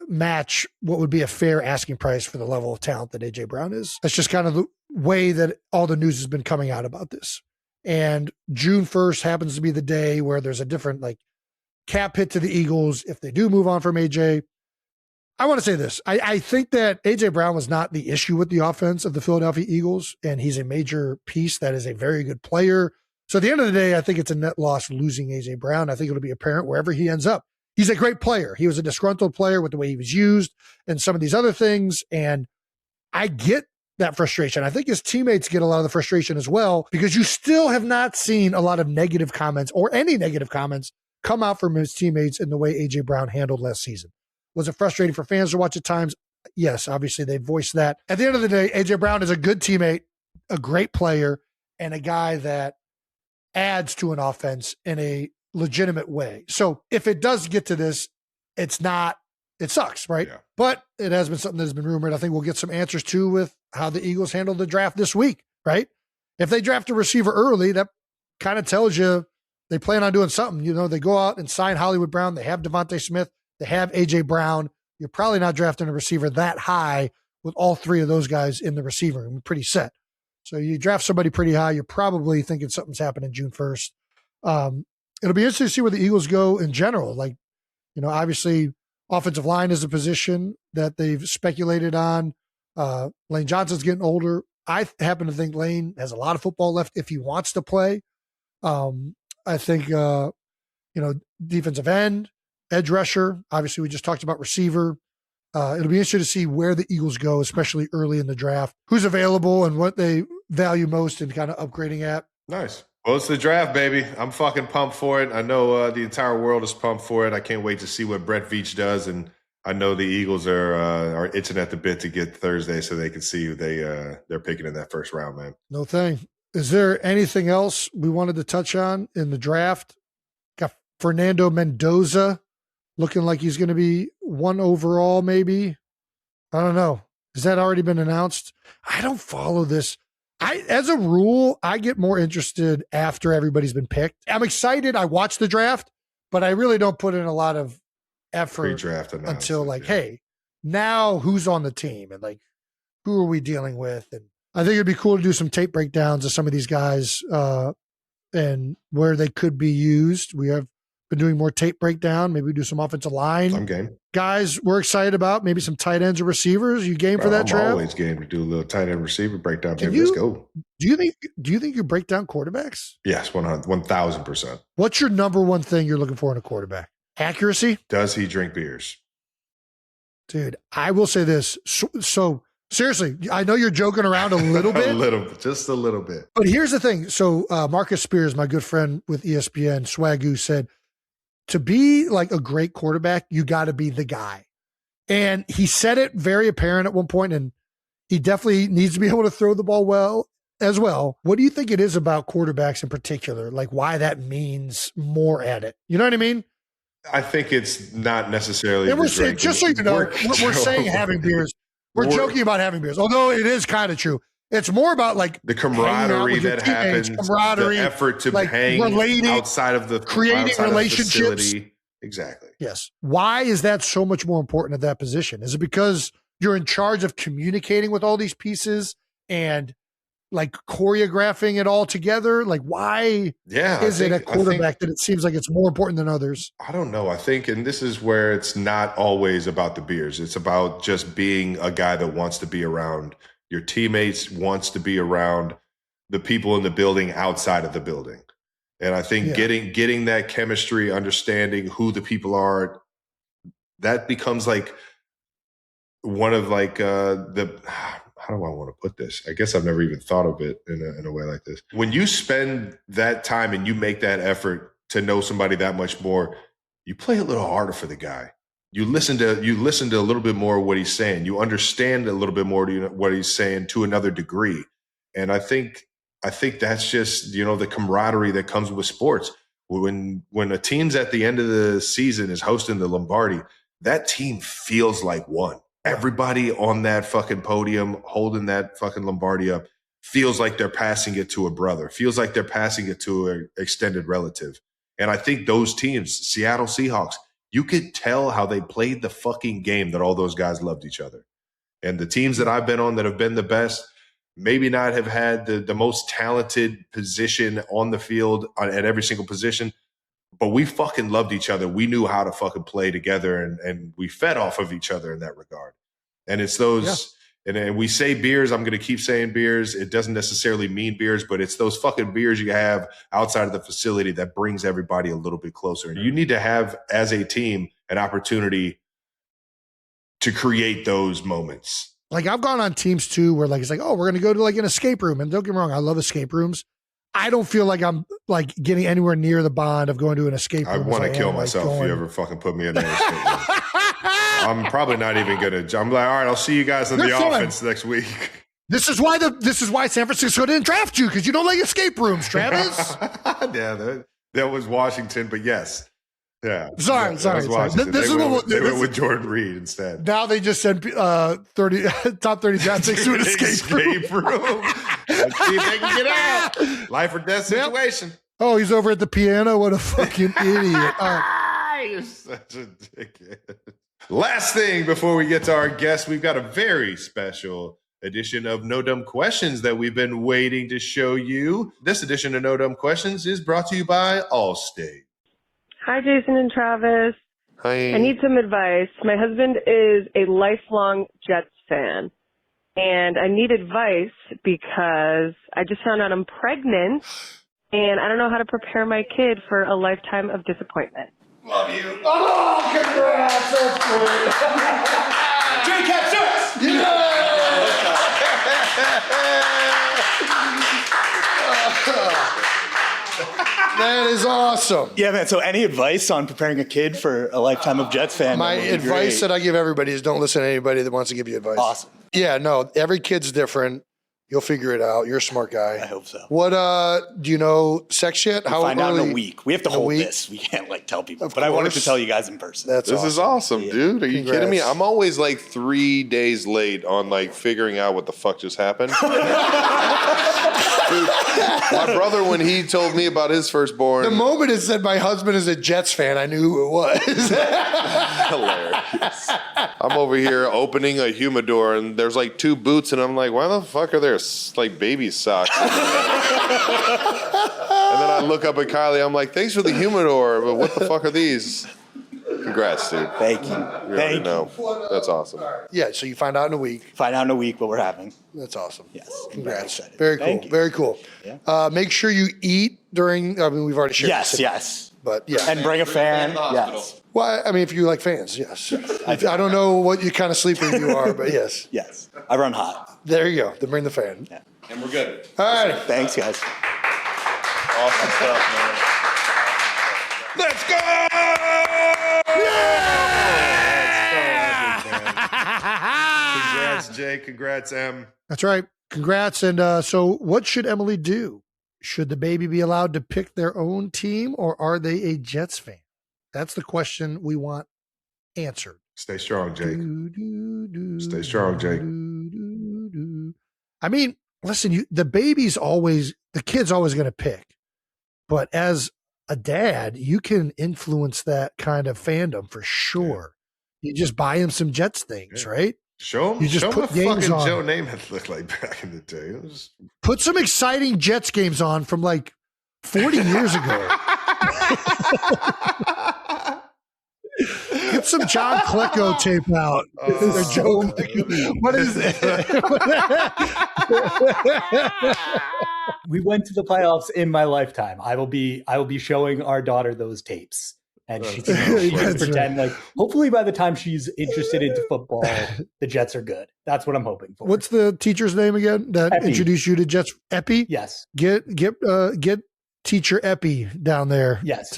match what would be a fair asking price for the level of talent that A.J. Brown is. That's just kind of the way that all the news has been coming out about this. And June 1st happens to be the day where there's a different like cap hit to the Eagles if they do move on from A.J. I want to say this. I think that A.J. Brown was not the issue with the offense of the Philadelphia Eagles, and he's a major piece that is a very good player. So at the end of the day, I think it's a net loss losing A.J. Brown. I think it'll be apparent wherever he ends up. He's a great player. He was a disgruntled player with the way he was used and some of these other things, and I get that frustration. I think his teammates get a lot of the frustration as well because you still have not seen a lot of negative comments or any negative comments come out from his teammates in the way A.J. Brown handled last season. Was it frustrating for fans to watch at times? Yes, obviously they voiced that. At the end of the day, A.J. Brown is a good teammate, a great player, and a guy that adds to an offense in a legitimate way. So if it does get to this, it sucks, right? Yeah. But it has been something that has been rumored. I think we'll get some answers too with how the Eagles handle the draft this week, right? If they draft a receiver early, that kind of tells you they plan on doing something. You know, they go out and sign Hollywood Brown. They have Devontae Smith. They have A.J. Brown. You're probably not drafting a receiver that high with all three of those guys in the receiver room. Pretty set. So you draft somebody pretty high, you're probably thinking something's happening June 1st. It'll be interesting to see where the Eagles go in general. Like, you know, obviously offensive line is a position that they've speculated on. Lane Johnson's getting older. I happen to think Lane has a lot of football left if he wants to play. I think, you know, defensive end, edge rusher. Obviously, we just talked about receiver. It'll be interesting to see where the Eagles go, especially early in the draft, who's available and what they value most in kind of upgrading at. Nice. Well, it's the draft, baby. I'm fucking pumped for it. I know the entire world is pumped for it. I can't wait to see what Brett Veach does. And I know the Eagles are itching at the bit to get Thursday so they can see who they're picking in that first round, man. No thing. Is there anything else we wanted to touch on in the draft? Got Fernando Mendoza looking like he's going to be 1 overall, maybe. I don't know. Has that already been announced? I don't follow this. As a rule, I get more interested after everybody's been picked. I'm excited. I watch the draft, but I really don't put in a lot of effort Pre-draft until like, hey, now who's on the team and like, who are we dealing with? And I think it'd be cool to do some tape breakdowns of some of these guys and where they could be used. We have been doing more tape breakdown. Maybe we do some offensive line. I'm game. Guys we're excited about. Maybe some tight ends or receivers. You game for that, Trav? I'm always game to do a little tight end receiver breakdown. Let's go. Do you think you break down quarterbacks? Yes, 1,000%. What's your number one thing you're looking for in a quarterback? Accuracy? Does he drink beers? Dude, I will say this. So seriously, I know you're joking around a little bit. Just a little bit. But here's the thing. So Marcus Spears, my good friend with ESPN, Swagoo, said, to be like a great quarterback, you got to be the guy. And he said it very apparent at one point, and he definitely needs to be able to throw the ball well as well. What do you think it is about quarterbacks in particular? Like why that means more at it? You know what I mean? I think it's not necessarily. And we're saying, just so you know, we're saying having beers. We're joking about having beers, although it is kind of true. It's more about like the camaraderie that happens, the effort to like hang outside of the creating relationships. Exactly. Yes. Why is that so much more important at that position? Is it because you're in charge of communicating with all these pieces and like choreographing it all together? Like why is it a quarterback that it seems like it's more important than others? I don't know. I think, and this is where it's not always about the beers. It's about just being a guy that wants to be around your teammates, wants to be around the people in the building outside of the building. And I think getting that chemistry, understanding who the people are, that becomes like one of like how do I want to put this? I guess I've never even thought of it in a way like this. When you spend that time and you make that effort to know somebody that much more, you play a little harder for the guy. You listen to a little bit more of what he's saying. You understand a little bit more what he's saying to another degree. And I think that's just, the camaraderie that comes with sports. When a team's at the end of the season is hosting the Lombardi, that team feels like one. Everybody on that fucking podium holding that fucking Lombardi up feels like they're passing it to a brother, feels like they're passing it to an extended relative. And I think those teams, Seattle Seahawks, you could tell how they played the fucking game that all those guys loved each other. And the teams that I've been on that have been the best, maybe not have had the most talented position on the field at every single position, but we fucking loved each other. We knew how to fucking play together, and we fed off of each other in that regard. And it's those, and we say beers, I'm going to keep saying beers. It doesn't necessarily mean beers, but it's those fucking beers you have outside of the facility that brings everybody a little bit closer. And you need to have, as a team, an opportunity to create those moments. Like I've gone on teams too where like it's like, oh, we're going to go to like an escape room. And don't get me wrong, I love escape rooms. I don't feel like I'm like getting anywhere near the bond of going to an escape room. I want to kill myself if you ever fucking put me in an escape room. I'm probably not even going to. I'm like, all right, I'll see you guys in the offense next week. This is why San Francisco didn't draft you, because you don't like escape rooms, Travis. Yeah, that was Washington, but yes. Yeah. Sorry. This is what they went with Jordan Reed instead. Now they just send 30 top 30 draft picks to an escape room. Let's see if they can get out. Life or death situation. Oh, he's over at the piano. What a fucking idiot. You're such a dickhead. Last thing before we get to our guest, we've got a very special edition of No Dumb Questions that we've been waiting to show you. This edition of No Dumb Questions is brought to you by Allstate. Hi, Jason and Travis. Hi. I need some advice. My husband is a lifelong Jets fan, and I need advice because I just found out I'm pregnant, and I don't know how to prepare my kid for a lifetime of disappointment. Love you. Oh, congrats. That's great. J-Cat Jets! That is awesome. Yeah, man. So any advice on preparing a kid for a lifetime of Jets fan? My advice that I give everybody is don't listen to anybody that wants to give you advice. Awesome. Yeah, no, every kid's different. You'll figure it out. You're a smart guy. I hope so. What, do you know sex yet? We'll find out in a week. We have to hold week? this. We can't tell people. Of But I wanted course. to tell you guys in person. This Is awesome, dude. Are you Congrats. kidding me? I'm always 3 days late on figuring out what the fuck just happened. Dude, my brother, when he told me about his firstborn, The moment it said my husband is a Jets fan, I knew who it was. hilarious. I'm over here opening a humidor and there's 2 boots and I'm like, why the fuck are there baby socks? And then I look up at Kylie, I'm like, thanks for the humidor, but what the fuck are these? Congrats, dude. Thank you. You already Thank you. know. That's awesome. Yeah, so you find out in a week. Find out in a week what we're having. That's awesome. Yes. Congrats. Very excited. Very cool. Thank you. Very cool. Yeah. Make sure you eat during, we've already shared Yes, this. yes. But yeah. And bring a fan. Yes. Well, if you like fans, yes. I don't know what you kind of sleeper you are, but yes. Yes. I run hot. There you go. Then bring the fan. Yeah. And we're good. All right. Thanks, guys. Awesome stuff, man. Let's go! Congrats, Jay. Congrats, Em. That's right. Congrats. And so what should Emily do? Should the baby be allowed to pick their own team or are they a Jets fan? That's the question we want answered. Stay strong, Jake. Stay strong, Jake. I mean, listen, the kid's always going to pick. But as a dad, you can influence that kind of fandom for sure. You just buy him some Jets things, right? Show him, You just show him put what games fucking on. Joe Namath looked like back in the day. It was... Put some exciting Jets games on from 40 years ago. Get some John Klecko tape out. Joe, what is it? We went to the playoffs in my lifetime. I will be showing our daughter those tapes. And she can pretend hopefully by the time she's interested into football, the Jets are good. That's what I'm hoping for. What's the teacher's name again that Epi. introduced you to Jets? Epi? Yes. Get teacher Epi down there. Yes.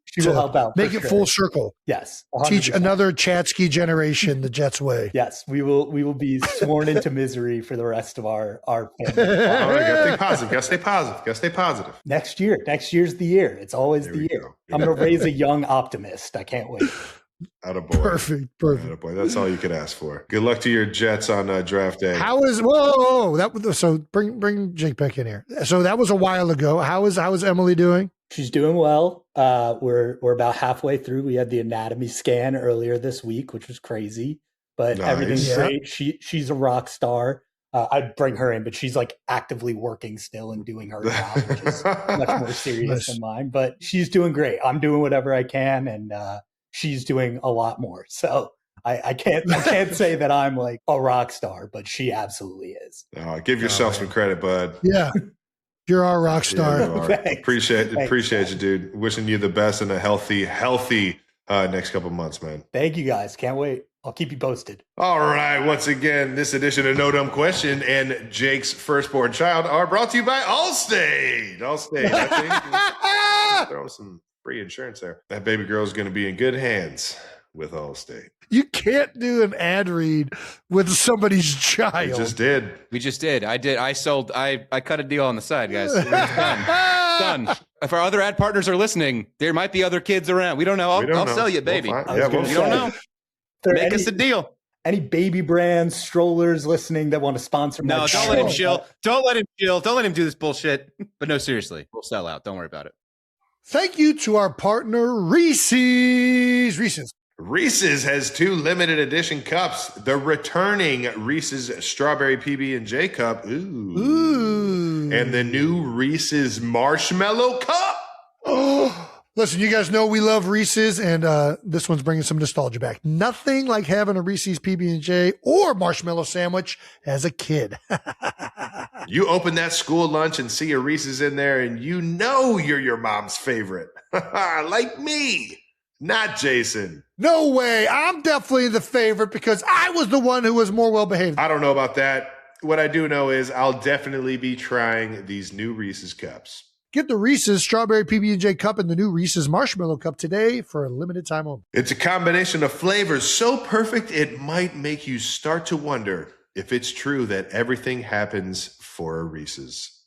She to will help out. Make for it sure. full circle. Yes. Teach 100%. another Chatsky generation the Jets way. Yes, we will be sworn into misery for the rest of our family. All right, gotta stay positive. Gotta stay positive. Next year's the year. It's always the year. go. I'm going to raise a young optimist. I can't wait. Attaboy. Perfect. Attaboy. That's all you could ask for. Good luck to your Jets on draft day. So bring Jake back in here. So that was a while ago. How is Emily doing? She's doing well. We're about halfway through. We had the anatomy scan earlier this week, which was crazy, but Nice. everything's Yeah. great. She's a rock star. I'd bring her in, but she's actively working still and doing her job, which is much more serious Nice. than mine. But she's doing great. I'm doing whatever I can, and she's doing a lot more. So I can't say that I'm a rock star, but she absolutely is. Give yourself some credit, bud. Yeah. You're our rock star. Yeah, you are. Thanks. Appreciate you, dude. Wishing you the best and a healthy next couple months, man. Thank you guys. Can't wait. I'll keep you posted. All right. Once again, this edition of No Dumb Question and Jake's firstborn child are brought to you by Allstate. Allstate. I think throw some free insurance there. That baby girl is going to be in good hands with Allstate. You can't do an ad read with somebody's child. We just did. We just did. I cut a deal on the side, guys. It's done. If our other ad partners are listening, there might be other kids around. We don't know. I'll sell you, baby. We'll find- I was yeah, gonna we'll You don't say, know. if there Make any- us a deal. Any baby brands, strollers listening that want to sponsor my No, show? don't let him chill. Don't let him chill. Don't let him do this bullshit. But no, seriously, we'll sell out. Don't worry about it. Thank you to our partner, Reese's. Reese's has 2 limited edition cups. The returning Reese's Strawberry PB&J Cup. Ooh. And the new Reese's Marshmallow Cup. Oh, listen, you guys know we love Reese's, and this one's bringing some nostalgia back. Nothing like having a Reese's PB&J or marshmallow sandwich as a kid. You open that school lunch and see a Reese's in there, and you know you're your mom's favorite. Like me. Not Jason. No way. I'm definitely the favorite because I was the one who was more well-behaved. I don't know about that. What I do know is I'll definitely be trying these new Reese's cups. Get the Reese's Strawberry PB&J Cup and the new Reese's Marshmallow Cup today for a limited time only. It's a combination of flavors so perfect it might make you start to wonder if it's true that everything happens for a Reese's.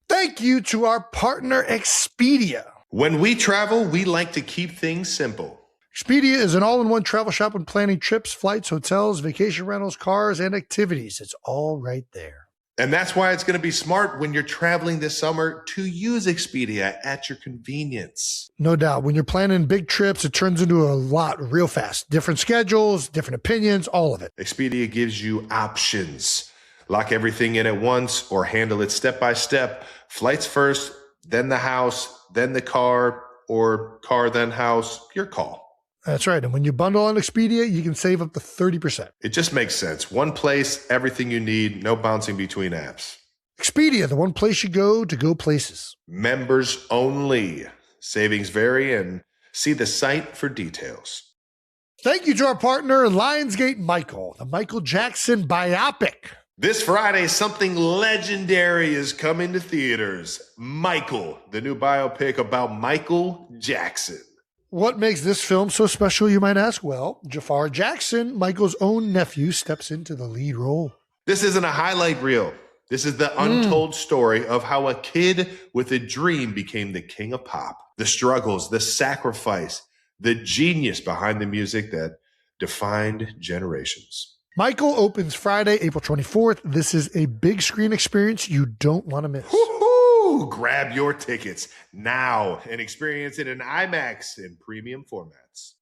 Thank you to our partner, Expedia. When we travel, we like to keep things simple. Expedia is an all-in-one travel shop when planning trips, flights, hotels, vacation rentals, cars, and activities. It's all right there. And that's why it's going to be smart when you're traveling this summer to use Expedia at your convenience. No doubt. When you're planning big trips, it turns into a lot real fast. Different schedules, different opinions, all of it. Expedia gives you options. Lock everything in at once or handle it step by step. Flights first, then the house, then the car, or car, then house, your call. That's right. And when you bundle on Expedia, you can save up to 30%. It just makes sense. One place, everything you need, no bouncing between apps. Expedia, the one place you go to go places. Members only. Savings vary, and see the site for details. Thank you to our partner, Lionsgate Michael, the Michael Jackson biopic. This Friday, something legendary is coming to theaters. Michael, the new biopic about Michael Jackson. What makes this film so special, you might ask? Well, Jafar Jackson, Michael's own nephew, steps into the lead role. This isn't a highlight reel. This is the untold story of how a kid with a dream became the king of pop. The struggles, the sacrifice, the genius behind the music that defined generations. Michael opens Friday, April 24th. This is a big screen experience you don't want to miss. Woo-hoo! Grab your tickets now and experience it in IMAX and premium formats.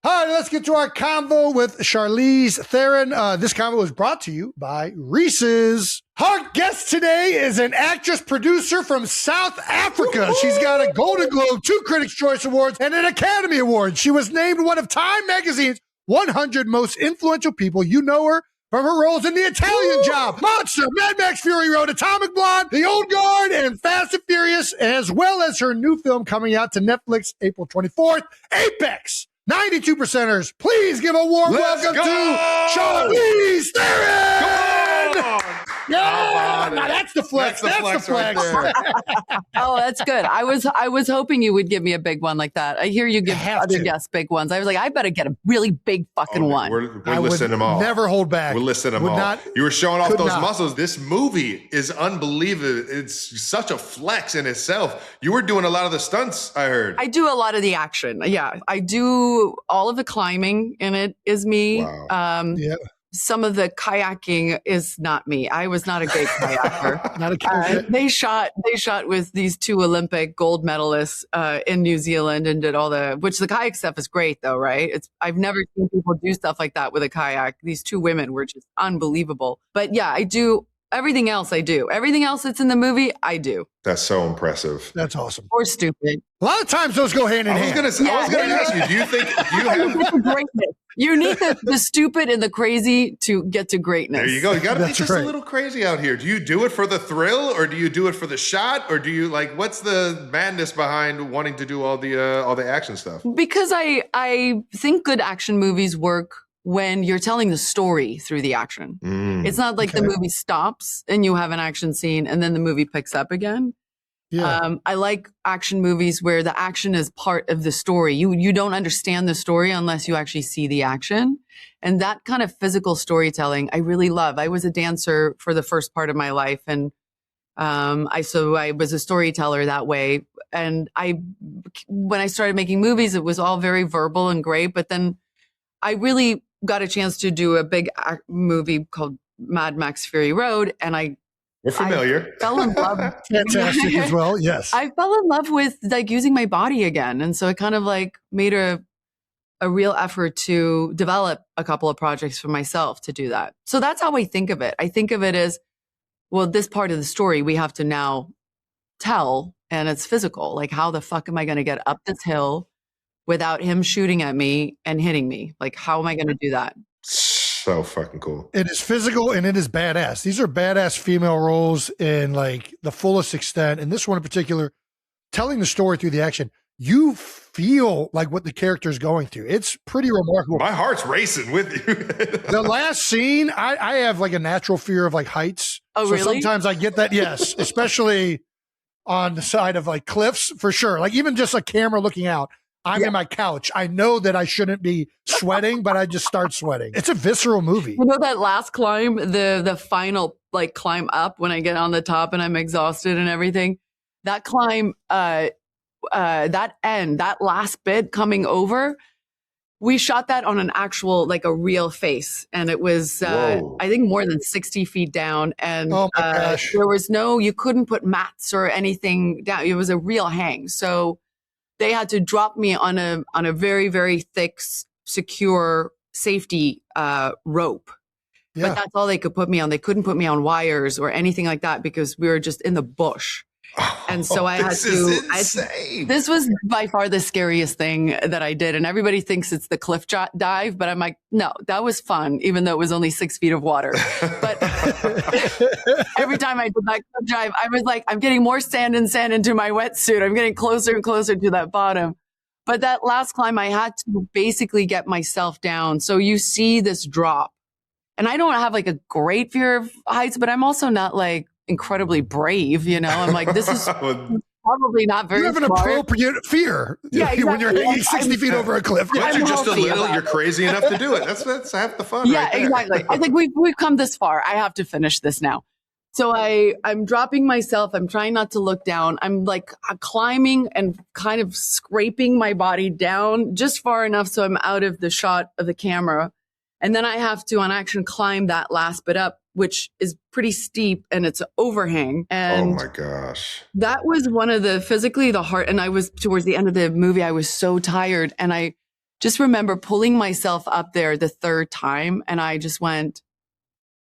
All right, let's get to our convo with Charlize Theron. This convo is brought to you by Reese's. Our guest today is an actress producer from South Africa. Woo-hoo! She's got a Golden Globe, 2 Critics' Choice Awards, and an Academy Award. She was named one of Time Magazine's 100 most influential people. You know her from her roles in The Italian Job, Monster, Mad Max Fury Road, Atomic Blonde, The Old Guard, and Fast and Furious, as well as her new film coming out to Netflix April 24th, Apex. 92%ers, please give a warm welcome to Charlize Theron. Come on. Yeah, now that's the flex. That's the flex. Right there. Oh, that's good. I was hoping you would give me a big one like that. I hear you give other guests big ones. I was like, I better get a really big fucking one. We're listing them all. Never hold back. We're listing them all. You were showing off those muscles. This movie is unbelievable. It's such a flex in itself. You were doing a lot of the stunts, I heard. I do a lot of the action. Yeah, I do all of the climbing in it is me. Wow. Yeah. Some of the kayaking is not me. I was not a great kayaker. Not a kayaker. They shot with these 2 Olympic gold medalists in New Zealand and did all which the kayak stuff is great though, right? I've never seen people do stuff like that with a kayak. These 2 women were just unbelievable. But yeah, I do everything else. Everything else that's in the movie, I do. That's so impressive. That's awesome. Or stupid. A lot of times those go hand in hand. I was going to ask you, do you have... greatness. You need the stupid and the crazy to get to greatness. There you go. You got to be just a little crazy out here. Do you do it for the thrill, or do you do it for the shot, or do you what's the madness behind wanting to do all the action stuff? Because I think good action movies work when you're telling the story through the action. It's not like the movie stops and you have an action scene and then the movie picks up again. Yeah. I like action movies where the action is part of the story. You don't understand the story unless you actually see the action. And that kind of physical storytelling, I really love. I was a dancer for the first part of my life. And I was a storyteller that way. And when I started making movies, it was all very verbal and great. But then I really got a chance to do a big movie called Mad Max Fury Road. And I We're familiar. I fell in love. Fantastic as well. Yes. I fell in love with like using my body again. And so it kind of like made a real effort to develop a couple of projects for myself to do that. So that's how I think of it. I think of it as, well, this part of the story we have to now tell, and it's physical. Like, how the fuck am I going to get up this hill without him shooting at me and hitting me? Like, how am I going to do that? So fucking cool. It is physical and it is badass. These are badass female roles in like the fullest extent. And this one in particular, telling the story through the action, you feel like what the character is going through. It's pretty remarkable. My heart's racing with you. The last scene, I have like a natural fear of like heights. Oh, so really? Sometimes I get that. Yes. Especially on the side of like cliffs for sure. Like even just a camera looking out. I'm in my couch. I know that I shouldn't be sweating, but I just start sweating. It's a visceral movie. You know that last climb, the final like climb up when I get on the top and I'm exhausted and everything? That climb, that end, that last bit coming over, we shot that on an actual, like a real face. And it was, I think more than 60 feet down. And oh my gosh. There was you couldn't put mats or anything down. It was a real hang. So they had to drop me on a very, very thick, secure safety rope. Yeah. But that's all they could put me on. They couldn't put me on wires or anything like that because we were just in the bush. And so I had to. This was by far the scariest thing that I did. And everybody thinks it's the cliff dive, but I'm like, no, that was fun, even though it was only 6 feet of water. But every time I did that cliff dive, I was like, I'm getting more sand into my wetsuit. I'm getting closer and closer to that bottom. But that last climb, I had to basically get myself down. So you see this drop. And I don't have like a great fear of heights, but I'm also not like incredibly brave, you know. I'm like, this is probably not very. You have an appropriate fear, exactly. When you're hanging 60 feet over a cliff. Once you're just a little, you're crazy enough to do it. That's half the fun. Yeah, right there. exactly. I think we've come this far. I have to finish this now. So I'm dropping myself. I'm trying not to look down. I'm like climbing and kind of scraping my body down just far enough so I'm out of the shot of the camera. And then I have to on action climb that last bit up, which is pretty steep and it's an overhang. And oh my gosh. That was one of the hard. And I was towards the end of the movie, I was so tired. And I just remember pulling myself up there the third time. And I just went,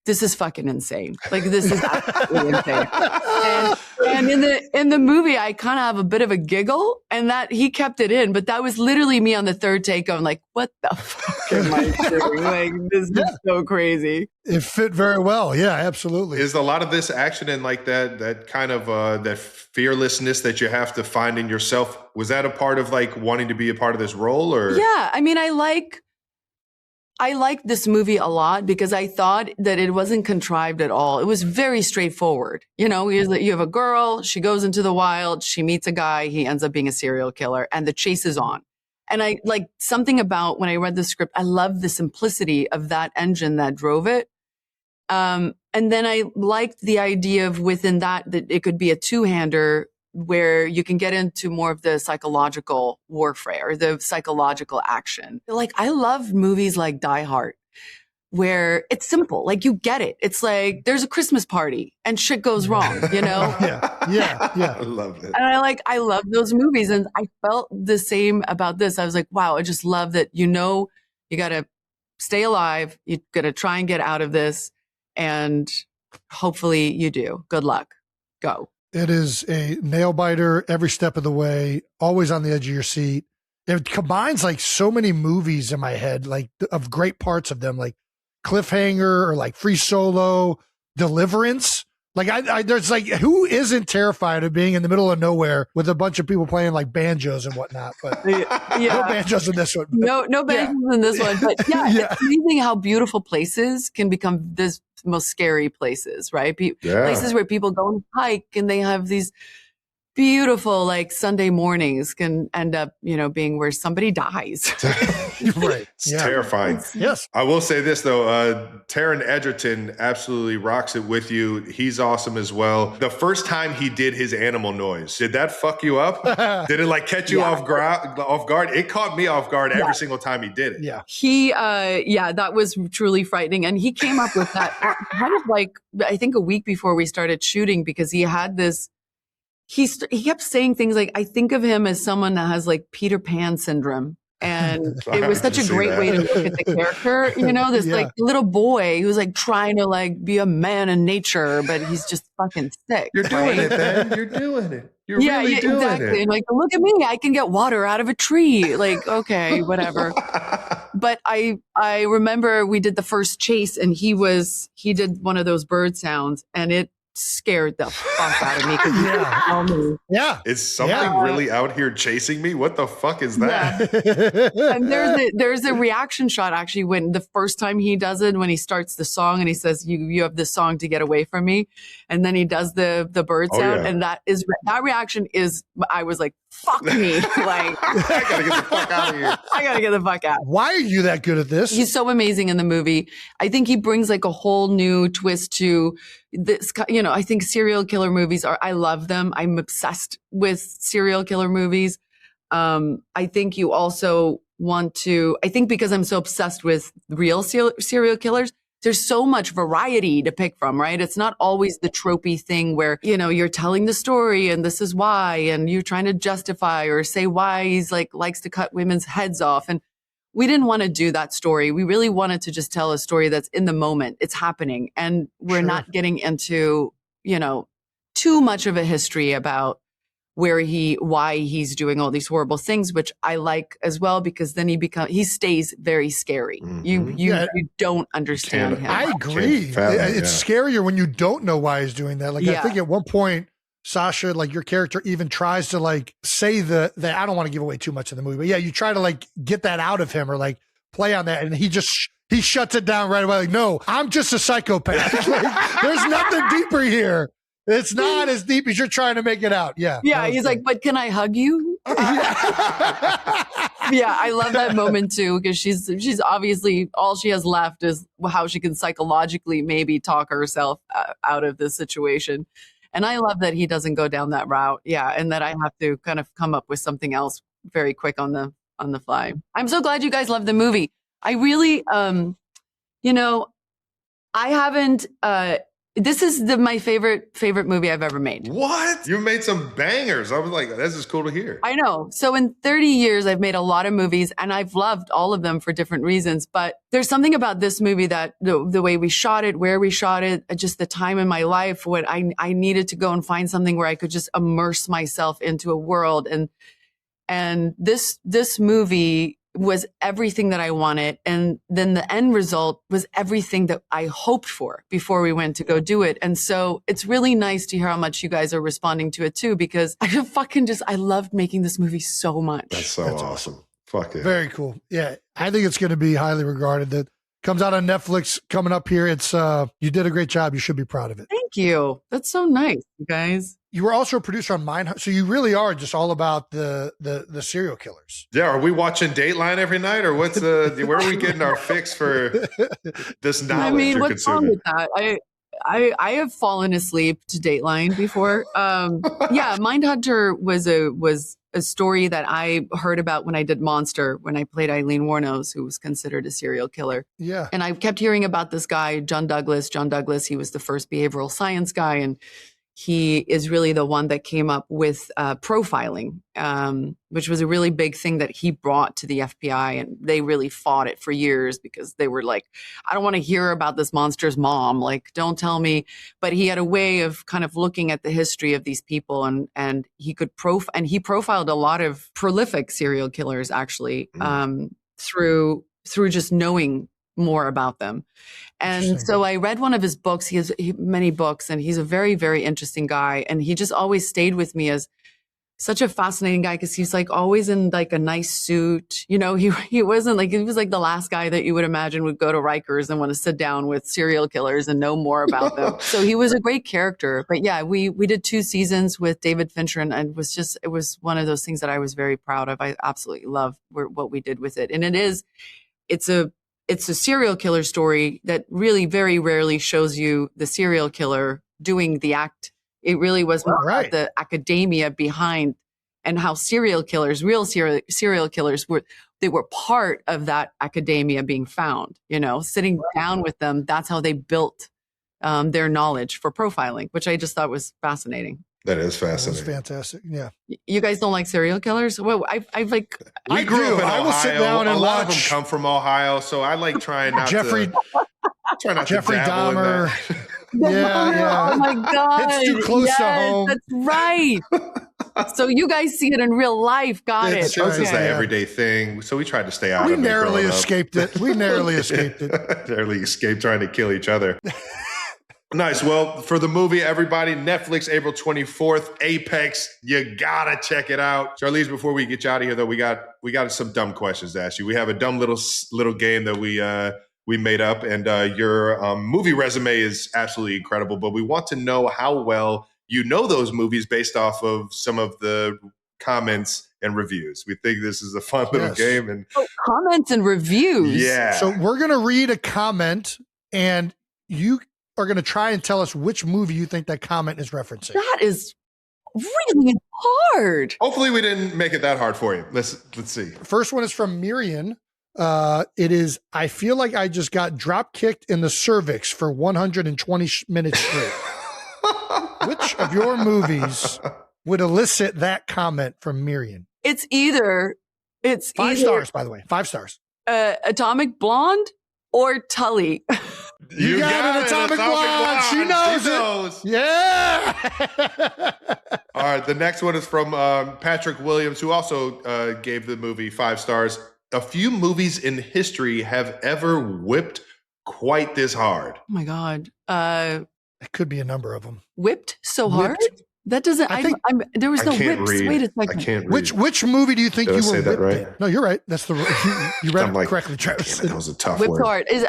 this is fucking insane. Like, this is absolutely insane. And in the movie, I kind of have a bit of a giggle, and that he kept it in. But that was literally me on the third take going like, what the fuck am I doing? Like, this is so crazy. It fit very well. Yeah, absolutely. Is a lot of this action and like that kind of that fearlessness that you have to find in yourself, was that a part of like wanting to be a part of this role? Or yeah, I mean, I liked this movie a lot because I thought that it wasn't contrived at all. It was very straightforward. You know, you have a girl, she goes into the wild, she meets a guy, he ends up being a serial killer, and the chase is on. And I like something about when I read the script, I love the simplicity of that engine that drove it. And then I liked the idea of within that it could be a two-hander where you can get into more of the psychological warfare, the psychological action. Like, I love movies like Die Hard, where it's simple. Like, you get it. It's like, there's a Christmas party and shit goes wrong, you know? Yeah. I love it. And I love those movies. And I felt the same about this. I was like, wow, I just love that, you know, you got to stay alive. You got to try and get out of this. And hopefully you do. Good luck. Go. It is a nail biter every step of the way, always on the edge of your seat. It combines like so many movies in my head, like of great parts of them, like Cliffhanger or like Free Solo, Deliverance. Like I there's like, who isn't terrified of being in the middle of nowhere with a bunch of people playing like banjos and whatnot? But no banjos in this one. No banjos in this one. But yeah, it's amazing how beautiful places can become this most scary places, right? Places where people go and hike and they have these beautiful, like Sunday mornings can end up, being where somebody dies. Right. It's terrifying. Yes. I will say this though, Taron Egerton absolutely rocks it with you. He's awesome as well. The first time he did his animal noise, did that fuck you up? Did it like catch you off guard? It caught me off guard every single time he did it. Yeah. That was truly frightening. And he came up with that kind of like, I think a week before we started shooting, because he had this, he kept saying things like, I think of him as someone that has like Peter Pan syndrome. And it was such a great way to look at the character, this like little boy who's like trying to like be a man in nature, but he's just fucking sick. You're doing it, man. You're doing it. You're really doing exactly. it. And like, look at me, I can get water out of a tree. Like, okay, whatever. But I remember we did the first chase and he did one of those bird sounds and it scared the fuck out of me because he didn't tell me. Yeah. Is something really out here chasing me? What the fuck is that? Yeah. And there's a reaction shot actually when the first time he does it, when he starts the song and he says, you have this song to get away from me. And then he does the bird sound. And that reaction is, I was like, fuck me. Like, I gotta get the fuck out of here. I gotta get the fuck out. Why are you that good at this? He's so amazing in the movie. I think he brings like a whole new twist to this, I think serial killer movies I love them. I'm obsessed with serial killer movies. I think you also I think because I'm so obsessed with real serial killers, there's so much variety to pick from, right? It's not always the tropey thing where, you're telling the story and this is why, and you're trying to justify or say why he's like likes to cut women's heads off. And we didn't want to do that story. We really wanted to just tell a story that's in the moment. It's happening. And we're not getting into, too much of a history about why he's doing all these horrible things, which I like as well, because then he stays very scary. Mm-hmm. You don't understand him. I agree. It's scarier when you don't know why he's doing that. Like, I think at one point, Sasha, like your character even tries to like say the I don't want to give away too much of the movie, but you try to like get that out of him or like play on that. And he shuts it down right away. Like, no, I'm just a psychopath. Like, there's nothing deeper here. It's not as deep as you're trying to make it out. Yeah. Yeah. He's like, but can I hug you? Yeah. I love that moment too, because she's obviously all she has left is how she can psychologically maybe talk herself out of this situation. And I love that he doesn't go down that route. Yeah. And that I have to kind of come up with something else very quick on the fly. I'm so glad you guys love the movie. I really, I haven't, this is my favorite movie I've ever made. What? You made some bangers. I was like, this is cool to hear. I know. So in 30 years, I've made a lot of movies and I've loved all of them for different reasons. But there's something about this movie that the way we shot it, where we shot it, just the time in my life when I needed to go and find something where I could just immerse myself into a world. And this movie was everything that I wanted. And then the end result was everything that I hoped for before we went to go do it. And so it's really nice to hear how much you guys are responding to it too, because I loved making this movie so much. That's awesome. Fuck it. Very cool. Yeah. I think it's going to be highly regarded. That comes out on Netflix coming up here. It's, you did a great job. You should be proud of it. Thank you. That's so nice, you guys. You were also a producer on Mindhunter, so you really are just all about the serial killers. Yeah, are we watching Dateline every night, or where are we getting our fix for this knowledge? I mean, you're what's wrong with that? I have fallen asleep to Dateline before. Mindhunter was a story that I heard about when I did Monster, when I played Eileen Wuornos, who was considered a serial killer. Yeah, and I kept hearing about this guy, John Douglas. He was the first behavioral science guy, and he is really the one that came up with profiling, which was a really big thing that he brought to the FBI. And they really fought it for years because they were like, I don't want to hear about this monster's mom. Like, don't tell me. But he had a way of kind of looking at the history of these people. And he could he profiled a lot of prolific serial killers, actually, through just knowing more about them. And so I read one of his books. He has many books, and he's a very, very interesting guy. And he just always stayed with me as such a fascinating guy because he's like always in like a nice suit. You know, he wasn't like, he was like the last guy that you would imagine would go to Rikers and want to sit down with serial killers and know more about them. So he was a great character. But yeah, we did 2 seasons with David Fincher, and it was one of those things that I was very proud of. I absolutely love what we did with it. And it's a serial killer story that really very rarely shows you the serial killer doing the act. It really was more about the academia behind and how serial killers, real serial killers they were part of that academia being found, you know, sitting down with them. That's how they built their knowledge for profiling, which I just thought was fascinating. That is fascinating. That's fantastic. Yeah. You guys don't like serial killers? Well, I like. We grew up in Ohio. I will sit down and a lot of watch. them come from Ohio, so I like trying not Jeffrey Dahmer. Yeah. Oh my God. It's too close to home. That's right. So you guys see it in real life. Got it. It shows us that everyday thing. So we tried to stay out of it. We narrowly escaped it. Narrowly escaped trying to kill each other. Nice. Well, for the movie, everybody, Netflix, April 24th, Apex. You gotta check it out. Charlize, before we get you out of here, though, we got some dumb questions to ask you. We have a dumb little game that we made up, and your movie resume is absolutely incredible. But we want to know how well you know those movies based off of some of the comments and reviews. We think this is a fun little game. And comments and reviews. Yeah. So we're gonna read a comment, and you are going to try and tell us which movie you think that comment is referencing. That is really hard. Hopefully we didn't make it that hard for you. Let's see. First one is from Miriam. It is, I feel like I just got drop kicked in the cervix for 120 minutes straight. Which of your movies would elicit that comment from Miriam? It's either 5 stars, by the way. 5 stars. Atomic Blonde or Tully. You got an Atomic Blonde. She knows it. Yeah. All right. The next one is from Patrick Williams, who also gave the movie 5 stars. A few movies in history have ever whipped quite this hard. Oh my God. It could be a number of them. Whipped so hard? That doesn't. I think there was no whips. Wait a second. I can't read. Which movie do you think you were whipped right? in? No, you're right. That's the you read it correctly, Travis. That was a tough whipped word. hard. Is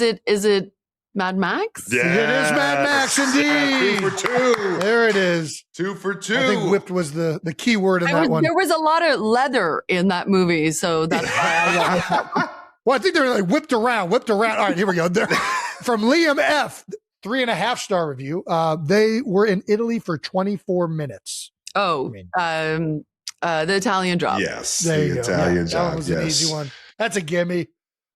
it Mad Max? Yeah, it is Mad Max indeed. 2 for 2. There it is. 2 for 2. I think whipped was the key word in that one. There was a lot of leather in that movie, so that's why. Well, I think they were like whipped around. All right, here we go. From Liam F. 3.5-star review. They were in Italy for 24 minutes. Oh, the Italian Job. Yes, there the Italian Job. That was an easy one. That's a gimme.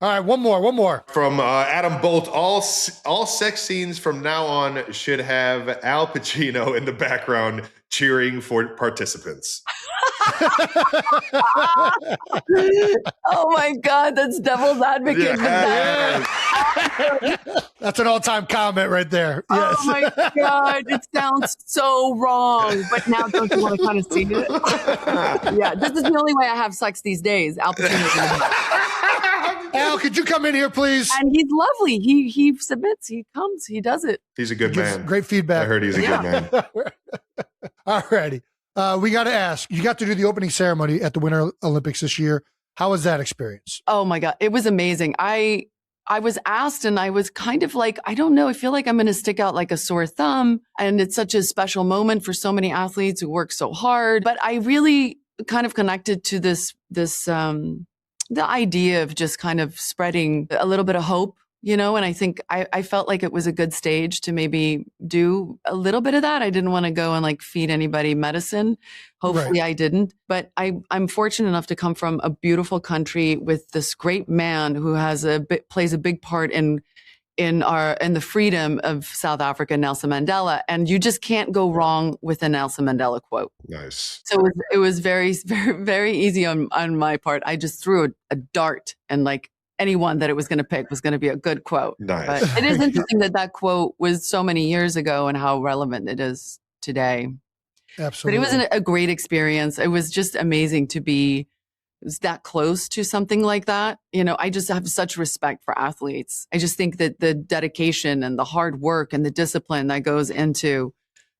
All right, one more. From Adam Bolt, all sex scenes from now on should have Al Pacino in the background cheering for participants. Oh my God, that's devil's advocate. Yeah. That's an all-time comment right there. Yes. Oh my God, it sounds so wrong. But now don't you want to kind of see it? Yeah, this is the only way I have sex these days. Al Pacino's Al, could you come in here, please? And he's lovely. He submits. He comes. He does it. He's a good man. Great feedback. I heard he's a good man. All righty. We got to ask. You got to do the opening ceremony at the Winter Olympics this year. How was that experience? Oh my God, it was amazing. I was asked, and I was kind of like, I don't know. I feel like I'm going to stick out like a sore thumb, and it's such a special moment for so many athletes who work so hard. But I really kind of connected to this the idea of just kind of spreading a little bit of hope, you know, and I think I felt like it was a good stage to maybe do a little bit of that. I didn't want to go and like feed anybody medicine. Hopefully I didn't, but I'm fortunate enough to come from a beautiful country with this great man who plays a big part in the freedom of South Africa, Nelson Mandela. And you just can't go wrong with a Nelson Mandela quote. Nice. So it was very, very, very easy on my part. I just threw a dart, and like anyone that it was going to pick was going to be a good quote. Nice. But it is interesting that quote was so many years ago and how relevant it is today. Absolutely. But it was a great experience. It was just amazing to be that close to something like that. You know, I just have such respect for athletes. I just think that the dedication and the hard work and the discipline that goes into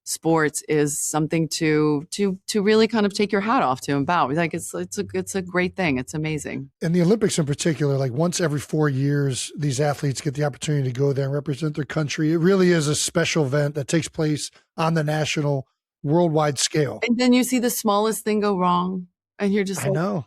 sports is something to really kind of take your hat off to and bow. Like it's a great thing. It's amazing. And the Olympics in particular, like once every 4 years, these athletes get the opportunity to go there and represent their country. It really is a special event that takes place on the national, worldwide scale. And then you see the smallest thing go wrong, and you're just I know.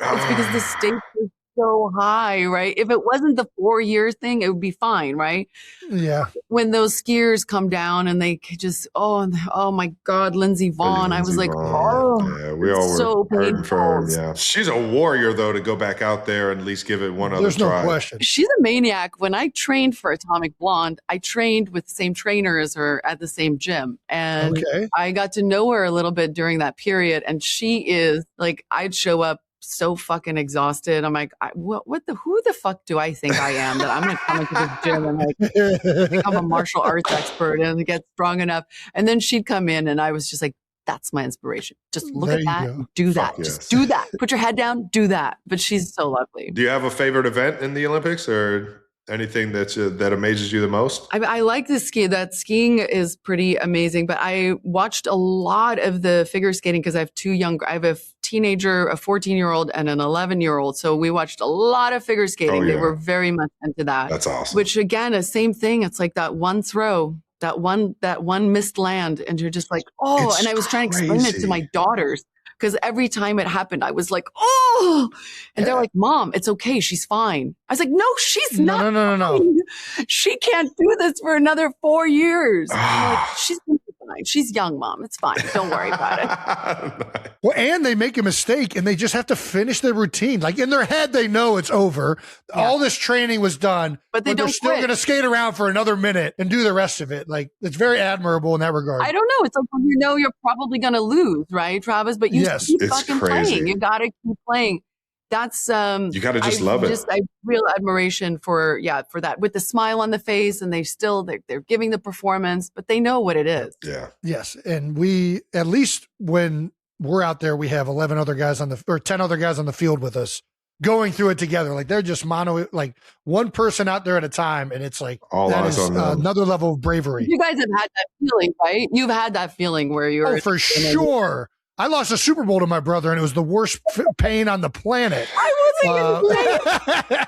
Oh, it's because the stakes are so high, right? If it wasn't the 4-year thing, it would be fine, right? Yeah. When those skiers come down and they just, oh my God, Lindsey Vonn. I was like, yeah, we all were so hurting for her. painful. Yeah, she's a warrior though to go back out there and at least give it one other There's no try. question. She's a maniac. When I trained for Atomic Blonde, I trained with the same trainer as her at the same gym. And I got to know her a little bit during that period. And she is like, I'd show up so fucking exhausted. I'm like, who the fuck do I think I am that I'm going to come into this gym and like become a martial arts expert and get strong enough? And then she'd come in and I was just like, that's my inspiration. Just look at that, do that. Just do that. Put your head down, do that. But she's so lovely. Do you have a favorite event in the Olympics or anything that amazes you the most? I like the that skiing is pretty amazing, but I watched a lot of the figure skating because I have a teenager, a 14-year-old and an 11-year-old. So we watched a lot of figure skating. They were very much into that. That's awesome. Which again, the same thing. It's like that one throw, that one missed land. And you're just like, and I was trying to explain it to my daughters. Because every time it happened, I was like, and they're like, Mom, it's okay. She's fine. I was like, no, she's not. No. She can't do this for another 4 years. I'm like, she's going to be fine. She's young, Mom. It's fine. Don't worry about it. Well, and they make a mistake and they just have to finish their routine. Like in their head, they know it's over. Yeah. All this training was done, but they're still going to skate around for another minute and do the rest of it. Like it's very admirable in that regard. I don't know. It's like when you know you're probably going to lose, right, Travis? But you keep fucking playing. You got to keep playing. That's you got to just love it. I real admiration for that with the smile on the face, and they're giving the performance, but they know what it is. Yeah. Yes, and we at least when we're out there, we have 10 other guys on the field with us going through it together. Like they're just like one person out there at a time, and it's like all that eyes is on them. Another level of bravery. You guys have had that feeling, right? You've had that feeling where you're for sure. I lost a Super Bowl to my brother, and it was the worst pain on the planet. I wasn't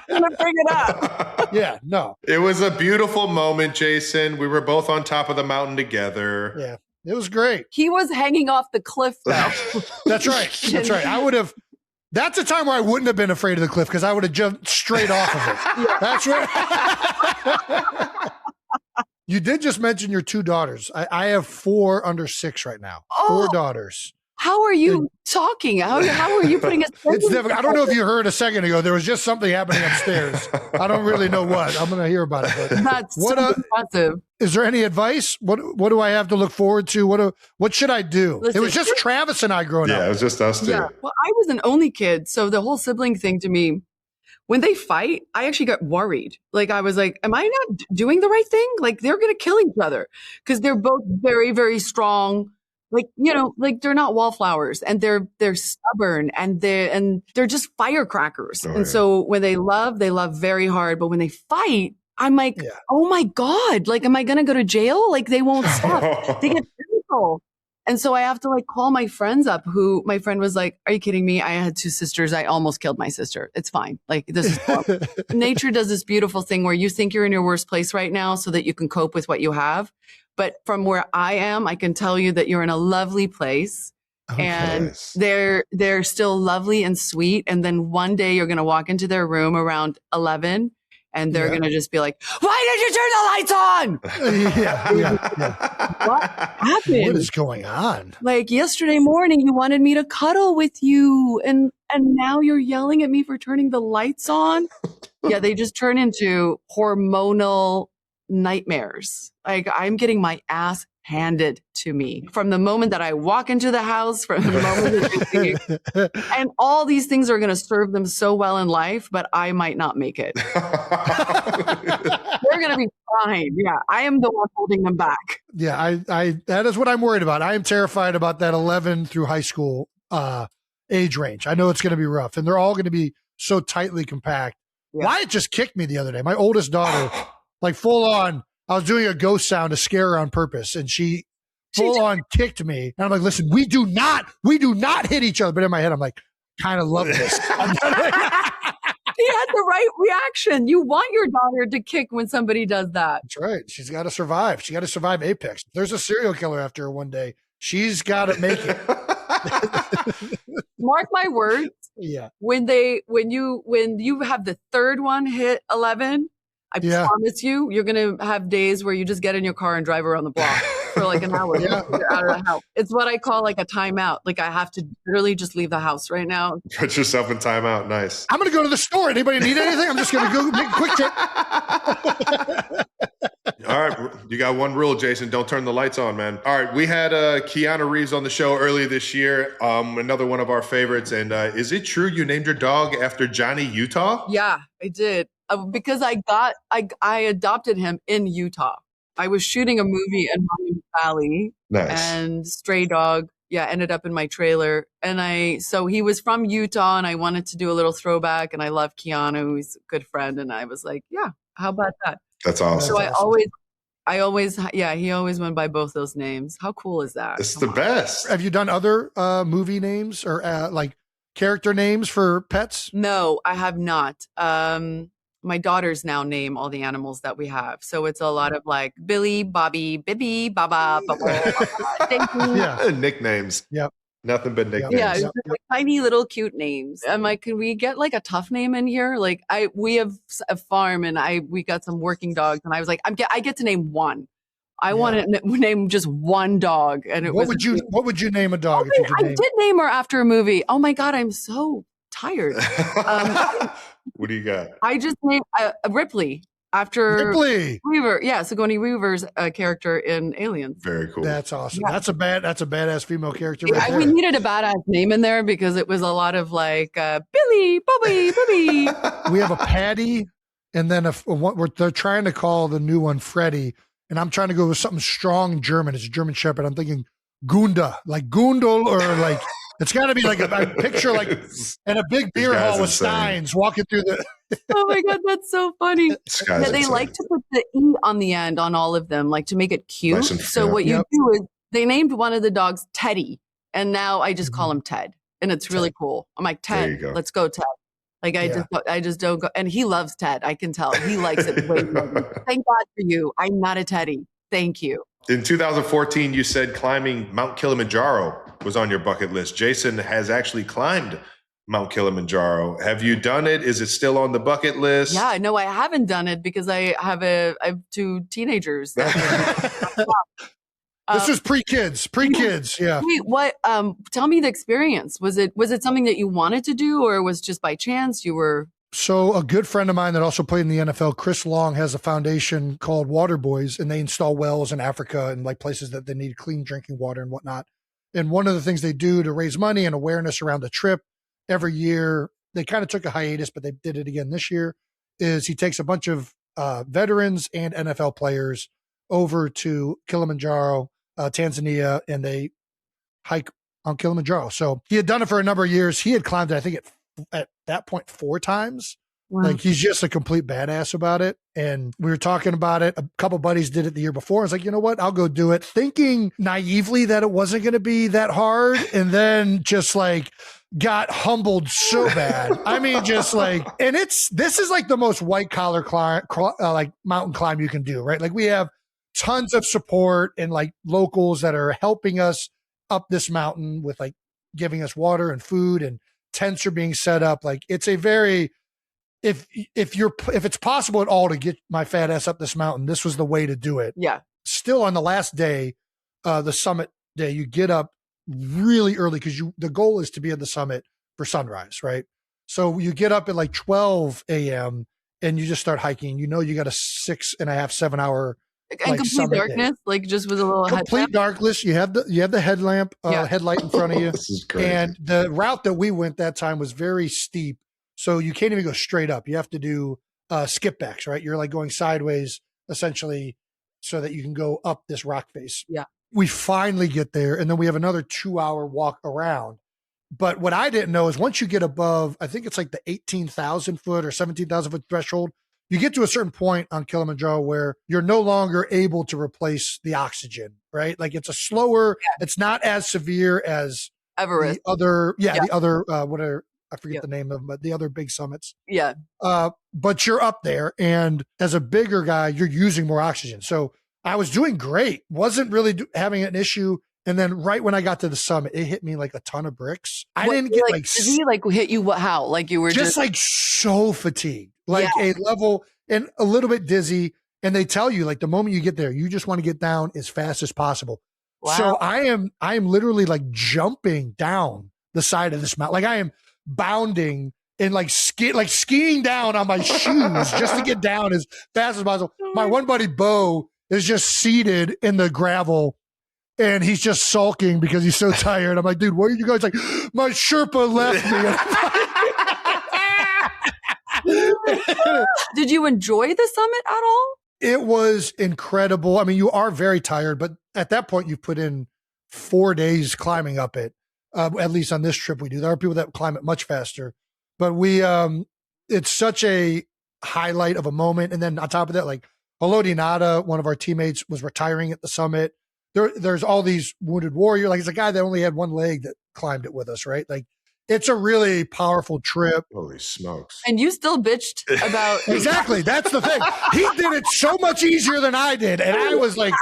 going to bring it up. Yeah, no. It was a beautiful moment, Jason. We were both on top of the mountain together. Yeah, it was great. He was hanging off the cliff, though. That's right. That's right. I would have. That's a time where I wouldn't have been afraid of the cliff because I would have jumped straight off of it. Yeah. That's right. You did just mention your 2 daughters. I have 4 under 6 right now. 4 daughters. How are you talking? How are you putting It's difficult. I don't know if you heard a second ago. There was just something happening upstairs. I don't really know what. I'm going to hear about it. But that's so impressive. Is there any advice? What do I have to look forward to? What should I do? Listen, it was just Travis and I growing up. Yeah, it was just us two. Yeah. Well, I was an only kid, so the whole sibling thing to me, when they fight, I actually got worried. Like I was like, am I not doing the right thing? Like they're going to kill each other because they're both very, very strong. Like, like they're not wallflowers and they're stubborn and they're just firecrackers. And so when they love very hard. But when they fight, I'm like, oh my God, like, am I going to go to jail? Like they won't stop. They get physical. And so I have to like call my friends up who my friend was like, are you kidding me? I had 2 sisters. I almost killed my sister. It's fine. Like this is horrible. Nature does this beautiful thing where you think you're in your worst place right now so that you can cope with what you have. But from where I am, I can tell you that you're in a lovely place and they're still lovely and sweet. And then one day you're going to walk into their room around 11 and they're going to just be like, why did you turn the lights on? What happened? What is going on? Like yesterday morning, you wanted me to cuddle with you. And now you're yelling at me for turning the lights on. Yeah, they just turn into hormonal nightmares. Like I'm getting my ass handed to me from the moment that I walk into the house, from the moment that you're thinking, and all these things are going to serve them so well in life, but I might not make it. They're going to be fine. Yeah, I am the one holding them back. Yeah, I that is what I'm worried about. I am terrified about that 11 through high school age range. I know it's going to be rough, and they're all going to be so tightly compact. Yeah. Wyatt just kicked me the other day. My oldest daughter, like full on. I was doing a ghost sound to scare her on purpose, and she full on kicked me. And I'm like, listen, we do not hit each other. But in my head, I'm like, kind of love this. He had the right reaction. You want your daughter to kick when somebody does that. That's right. She's got to survive. She got to survive Apex. If there's a serial killer after her one day, she's got to make it. Mark my words. Yeah. When you have the third one hit 11, I promise you're going to have days where you just get in your car and drive around the block for like an hour. Yeah. You're out of the house. It's what I call like a timeout. Like I have to literally just leave the house right now. Put yourself in timeout. Nice. I'm going to go to the store. Anybody need anything? I'm just going to go make a quick trip. All right. You got one rule, Jason. Don't turn the lights on, man. All right. We had Keanu Reeves on the show earlier this year. Another one of our favorites. And is it true you named your dog after Johnny Utah? Yeah, I did. Because I adopted him in Utah. I was shooting a movie in Miami Valley. Nice. And stray dog, ended up in my trailer. And so he was from Utah and I wanted to do a little throwback and I love Keanu. He's a good friend. And I was like, yeah, how about that? That's awesome. So he always went by both those names. How cool is that? It's the best. Have you done other movie names or like character names for pets? No, I have not. My daughters now name all the animals that we have. So it's a lot of like Billy, Bobby, Bibby, Baba, Baba. Nicknames. Yep. Nothing but nicknames. Yeah, just like tiny little cute names. I'm like, can we get like a tough name in here? Like we have a farm and we got some working dogs and I was like, I get to name one. I want to name just one dog. And what would you name a dog? Okay, I did name her after a movie. Oh my God, I'm so tired. What do you got? I just named Ripley after Ripley Weaver. Yeah, Sigourney Weaver's character in Aliens. Very cool. That's awesome. Yeah. That's a badass female character. Yeah, right we needed a badass name in there because it was a lot of like Billy, Bobby, Bibby. We have a Patty, and then they're trying to call the new one Freddie, and I'm trying to go with something strong German. It's a German Shepherd. I'm thinking Gunda, like Gundel, or like. It's got to be like a picture, like in a big beer hall with Steins walking through the. Oh my God, that's so funny. They like to put the E on the end on all of them, like to make it cute. Nice. So what you do is they named one of the dogs Teddy, and now I just call him Ted, and it's really cool. I'm like, Ted, let's go, Ted. Like I just don't go, and he loves Ted. I can tell he likes it way more. Thank God for you. I'm not a Teddy. Thank you. In 2014, you said climbing Mount Kilimanjaro was on your bucket list. Jason has actually climbed Mount Kilimanjaro. Have you done it? Is it still on the bucket list? Yeah, no, I haven't done it because I have two teenagers. This was pre-kids. Yeah. Wait, what? Tell me the experience. Was it something that you wanted to do, or was just by chance you were? So a good friend of mine that also played in the NFL, Chris Long, has a foundation called Water Boys, and they install wells in Africa and like places that they need clean drinking water and whatnot. And one of the things they do to raise money and awareness around the trip every year, they kind of took a hiatus, but they did it again this year, is he takes a bunch of veterans and NFL players over to Kilimanjaro, Tanzania, and they hike on Kilimanjaro. So he had done it for a number of years. He had climbed it, I think, at that point 4 times. Wow. Like he's just a complete badass about it. And we were talking about it. A couple buddies did it the year before. I was like, you know what? I'll go do it, thinking naively that it wasn't going to be that hard. And then just like got humbled so bad. I mean, just like, and this is like the most white collar like mountain climb you can do, right? Like we have tons of support and like locals that are helping us up this mountain with like giving us water and food, and tents are being set up. Like it's a very, if it's possible at all to get my fat ass up this mountain, this was the way to do it. Yeah. Still on the last day, the summit day, you get up really early because the goal is to be at the summit for sunrise, right? So you get up at like 12 a.m. and you just start hiking. You know, you got a 6.5, 7 hour and like complete darkness, like just with a little complete darkness. You have the headlamp, headlight in front of you. This is crazy. And the route that we went that time was very steep. So you can't even go straight up. You have to do skip backs, right? You're like going sideways essentially so that you can go up this rock face. Yeah. We finally get there, and then we have another 2-hour walk around. But what I didn't know is once you get above, I think it's like the 18,000 foot or 17,000 foot threshold, you get to a certain point on Kilimanjaro where you're no longer able to replace the oxygen, right? Like it's a slower, it's not as severe as Everest. the other, the other, I forget the name of them, but the other big summits. Yeah. But you're up there, and as a bigger guy, you're using more oxygen. So I was doing great, wasn't really having an issue. And then right when I got to the summit, it hit me like a ton of bricks. I didn't get like, did he like hit you? How? Like you were just like so fatigued, like a level and a little bit dizzy. And they tell you like the moment you get there, you just want to get down as fast as possible. Wow. So I am literally like jumping down the side of this mountain. Like I am bounding and like skiing down on my shoes just to get down as fast as possible. My one buddy Bo is just seated in the gravel and he's just sulking because he's so tired. I'm like, dude, where are you guys? Like, my Sherpa left me. Did you enjoy the summit at all? It was incredible. I mean, you are very tired, but at that point you've put in 4 days climbing up it. At least on this trip we do. There are people that climb it much faster, but it's such a highlight of a moment. And then on top of that, like Haloti Nada, one of our teammates, was retiring at the summit. There's all these wounded warriors. Like it's a guy that only had one leg that climbed it with us, right? Like it's a really powerful trip. Holy smokes. And you still bitched about Exactly. That's the thing. He did it so much easier than I did. And I was like,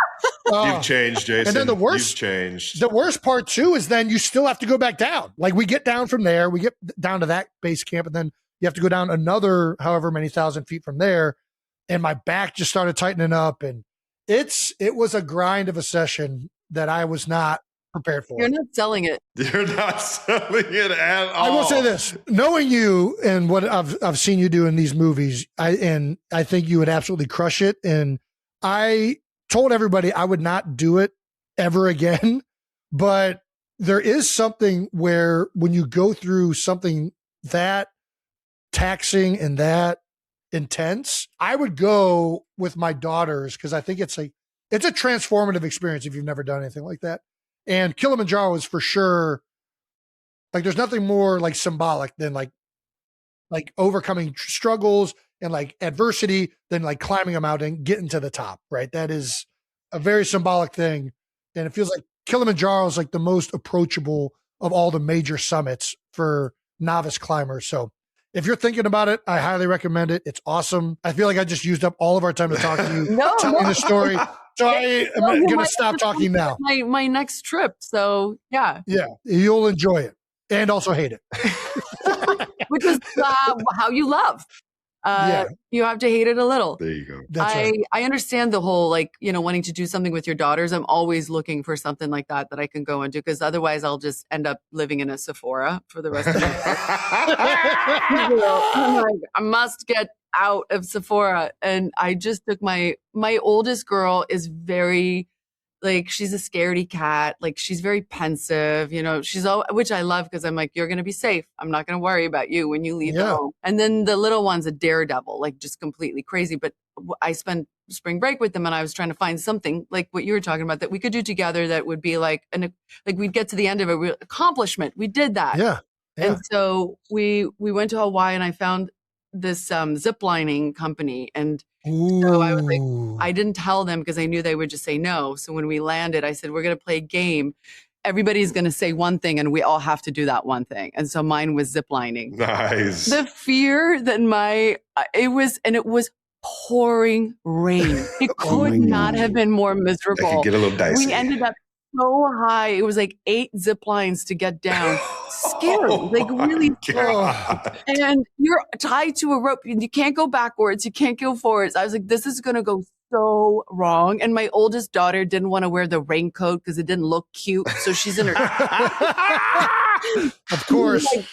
you've changed, Jason. And then you've changed. The worst part too is then you still have to go back down. Like we get down from there, we get down to that base camp, and then you have to go down another however many thousand feet from there. And my back just started tightening up, and it was a grind of a session that I was not prepared for. You're not selling it. You're not selling it at all. I will say this, knowing you and what I've seen you do in these movies, I think you would absolutely crush it. And I told everybody I would not do it ever again, but there is something where when you go through something that taxing and that intense, I would go with my daughters because I think it's a transformative experience if you've never done anything like that. And Kilimanjaro is for sure, like there's nothing more like symbolic than like overcoming struggles and like adversity than like climbing a mountain, getting to the top, right? That is a very symbolic thing. And it feels like Kilimanjaro is like the most approachable of all the major summits for novice climbers. So if you're thinking about it, I highly recommend it. It's awesome. I feel like I just used up all of our time to talk to you, telling the story. So I am going to stop talking now. My next trip. So yeah. Yeah. You'll enjoy it and also hate it. Which is how you love. You have to hate it a little. There you go. That's right. I understand the whole, like, wanting to do something with your daughters. I'm always looking for something like that I can go into, because otherwise I'll just end up living in a Sephora for the rest of my life. I'm like, I must get out of Sephora. And I just took my oldest girl is very, like, she's a scaredy cat. Like, she's very pensive, she's all, which I love, because I'm like, you're going to be safe. I'm not going to worry about you when you leave home. And then the little one's a daredevil, like just completely crazy. But I spent spring break with them, and I was trying to find something like what you were talking about that we could do together that would be like, we'd get to the end of it, accomplishment. We did that. Yeah. And so we went to Hawaii, and I found this zip lining company. And so I was like, I didn't tell them because I knew they would just say no. So when we landed, I said, we're going to play a game. Everybody's going to say one thing, and we all have to do that one thing. And so mine was zip lining. Nice. The fear that it was pouring rain. It could not have been more miserable. That could get a little dicey. We ended up so high. It was like 8 zip lines to get down. Scary, really scary. And you're tied to a rope, and you can't go backwards. You can't go forwards. I was like, this is going to go so wrong. And my oldest daughter didn't want to wear the raincoat because it didn't look cute. So she's in her, of course, like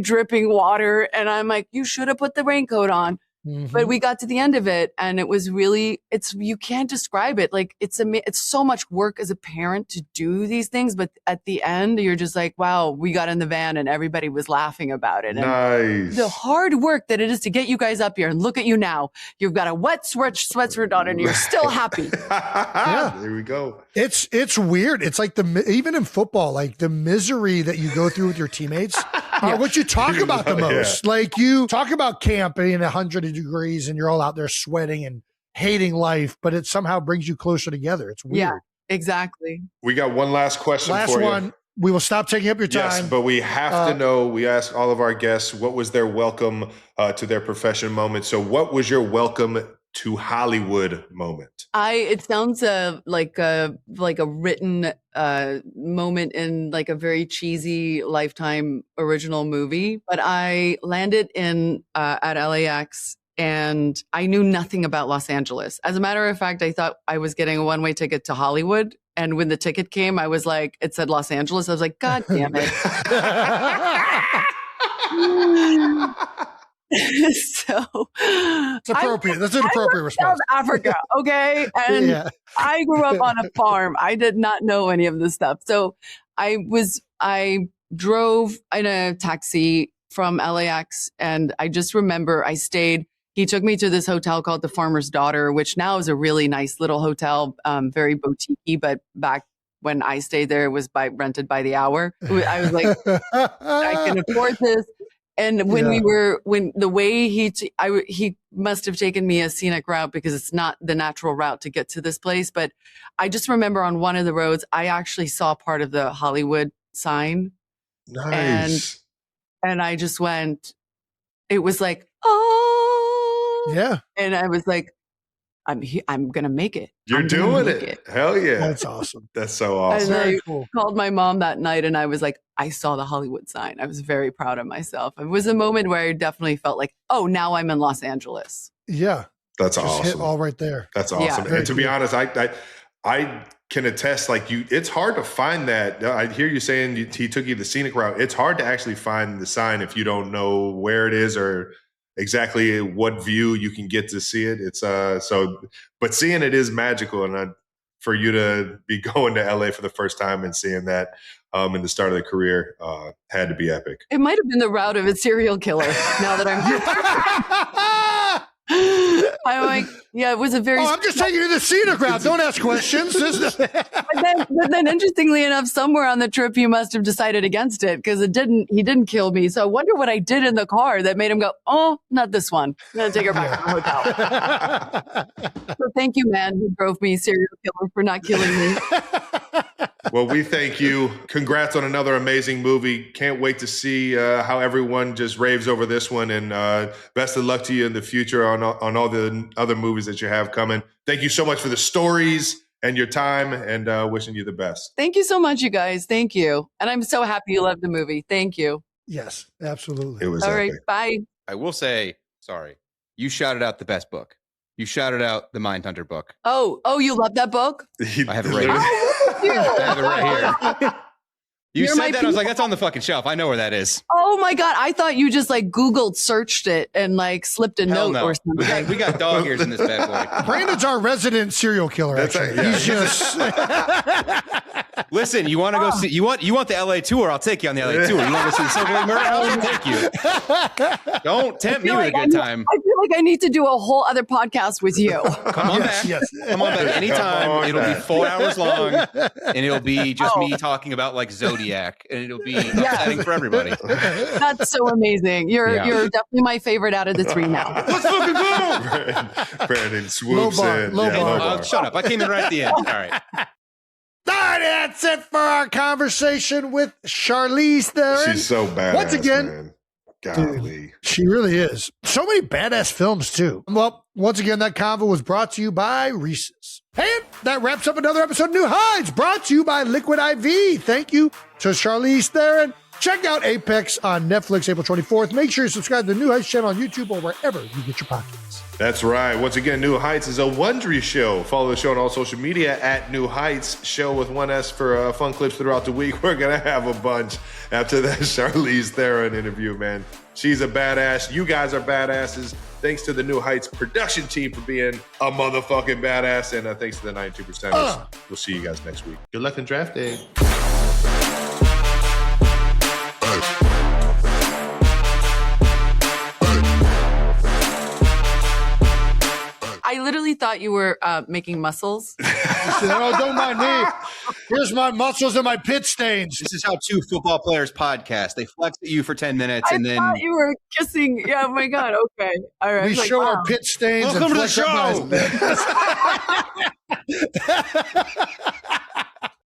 dripping water. And I'm like, you should have put the raincoat on. Mm-hmm. But we got to the end of it, and it was really, you can't describe it. Like it's so much work as a parent to do these things. But at the end, you're just like, wow, we got in the van and everybody was laughing about it. And nice. The hard work that it is to get you guys up here, and look at you now. You've got a wet sweatshirt on and you're still happy. Yeah. There we go. It's weird. It's like even in football, like the misery that you go through with your teammates, what you talk about the most. Like you talk about camp being 100 degrees and you're all out there sweating and hating life, but it somehow brings you closer together. It's weird. Yeah, exactly. We got one last question for you. Last one. We will stop taking up your time. Yes, but we have to know, we ask all of our guests, what was their welcome to their profession moment? So what was your welcome to Hollywood moment? It sounds like a written moment in like a very cheesy Lifetime original movie. But I landed in at LAX and I knew nothing about Los Angeles. As a matter of fact, I thought I was getting a one-way ticket to Hollywood. And when the ticket came, I was like, it said Los Angeles. I was like, God damn it. So it's appropriate. That's an appropriate response. South Africa, okay? And I grew up on a farm. I did not know any of this stuff. So I drove in a taxi from LAX, and I just remember he took me to this hotel called the Farmer's Daughter, which now is a really nice little hotel, very boutique-y, but back when I stayed there, it was rented by the hour. I was like, I can afford this. And when he must have taken me a scenic route because it's not the natural route to get to this place. But I just remember on one of the roads, I actually saw part of the Hollywood sign. Nice. And I just went, it was like, oh. Yeah. And I was like, I'm going to make it. You're doing it. Hell yeah. That's awesome. That's so awesome. And I called my mom that night and I was like, I saw the Hollywood sign. I was very proud of myself. It was a moment where I definitely felt like, oh, now I'm in Los Angeles. Yeah. That's just awesome. Hit all right there. That's awesome. Yeah. And to be honest, I can attest, like it's hard to find that. I hear you saying he took you the scenic route. It's hard to actually find the sign if you don't know where it is or exactly what view you can get to see it. It's but seeing it is magical. And for you to be going to LA for the first time and seeing that in the start of the career had to be epic. It might have been the route of a serial killer now that I'm like, yeah, it was a very. I'm just taking you to the scenic route. Don't ask questions. but then, interestingly enough, somewhere on the trip, he must have decided against it because he didn't kill me. So I wonder what I did in the car that made him go, oh, not this one. I'm going to take her back to the hotel. So thank you, man, who drove me, serial killer, for not killing me. Well, we thank you. Congrats on another amazing movie. Can't wait to see how everyone just raves over this one. And best of luck to you in the future on all the other movies that you have coming. Thank you so much for the stories and your time, and wishing you the best. Thank you so much, you guys. Thank you. And I'm so happy you loved the movie. Thank you. Yes, absolutely. It was all epic. right. Bye. I will say, sorry, you shouted out the best book. You shouted out the Mindhunter book. Oh, you love that book? I have it right here. I have it right here. You said that, I was like, that's on the fucking shelf. I know where that is. Oh my God. I thought you just like Googled, searched it, and like slipped a note or something. We got dog ears in this bad boy. Brandon's our resident serial killer, actually. He's just... Listen, you want to go see, you want the LA tour, I'll take you on the LA tour. You want to go see the Silver Lake Murder House? I'll take you. Don't tempt me with a good time. I feel like I need to do a whole other podcast with you. Come on back. Yes. Come on back anytime. It'll be 4 hours long, and it'll be just me talking about like Zodiac, and it'll be exciting for everybody. That's so amazing. You're definitely my favorite out of the three now. Let's fucking go! Brandon swoops in. Low bar. Shut up. I came in right at the end. All right. All right, that's it for our conversation with Charlize Theron. She's so badass, once again, man. Golly. Dude, she really is. So many badass films, too. Well, once again, that convo was brought to you by Reese's. And that wraps up another episode of New Heights, brought to you by Liquid IV. Thank you to Charlize Theron. Check out Apex on Netflix April 24th. Make sure you subscribe to the New Heights channel on YouTube or wherever you get your podcasts. That's right. Once again, New Heights is a Wondery show. Follow the show on all social media at New Heights Show with 1S for fun clips throughout the week. We're going to have a bunch after that Charlize Theron interview, man. She's a badass. You guys are badasses. Thanks to the New Heights production team for being a motherfucking badass. And thanks to the 92%ers. We'll see you guys next week. Good luck in draft day. I literally thought thought you were making muscles. She said, "Oh, don't mind me. Here's my muscles and my pit stains." This is how two football players podcast. They flex at you for 10 minutes and then thought you were kissing. Yeah, oh my God. Okay. All right. We show our pit stains. Welcome and to the flex up show.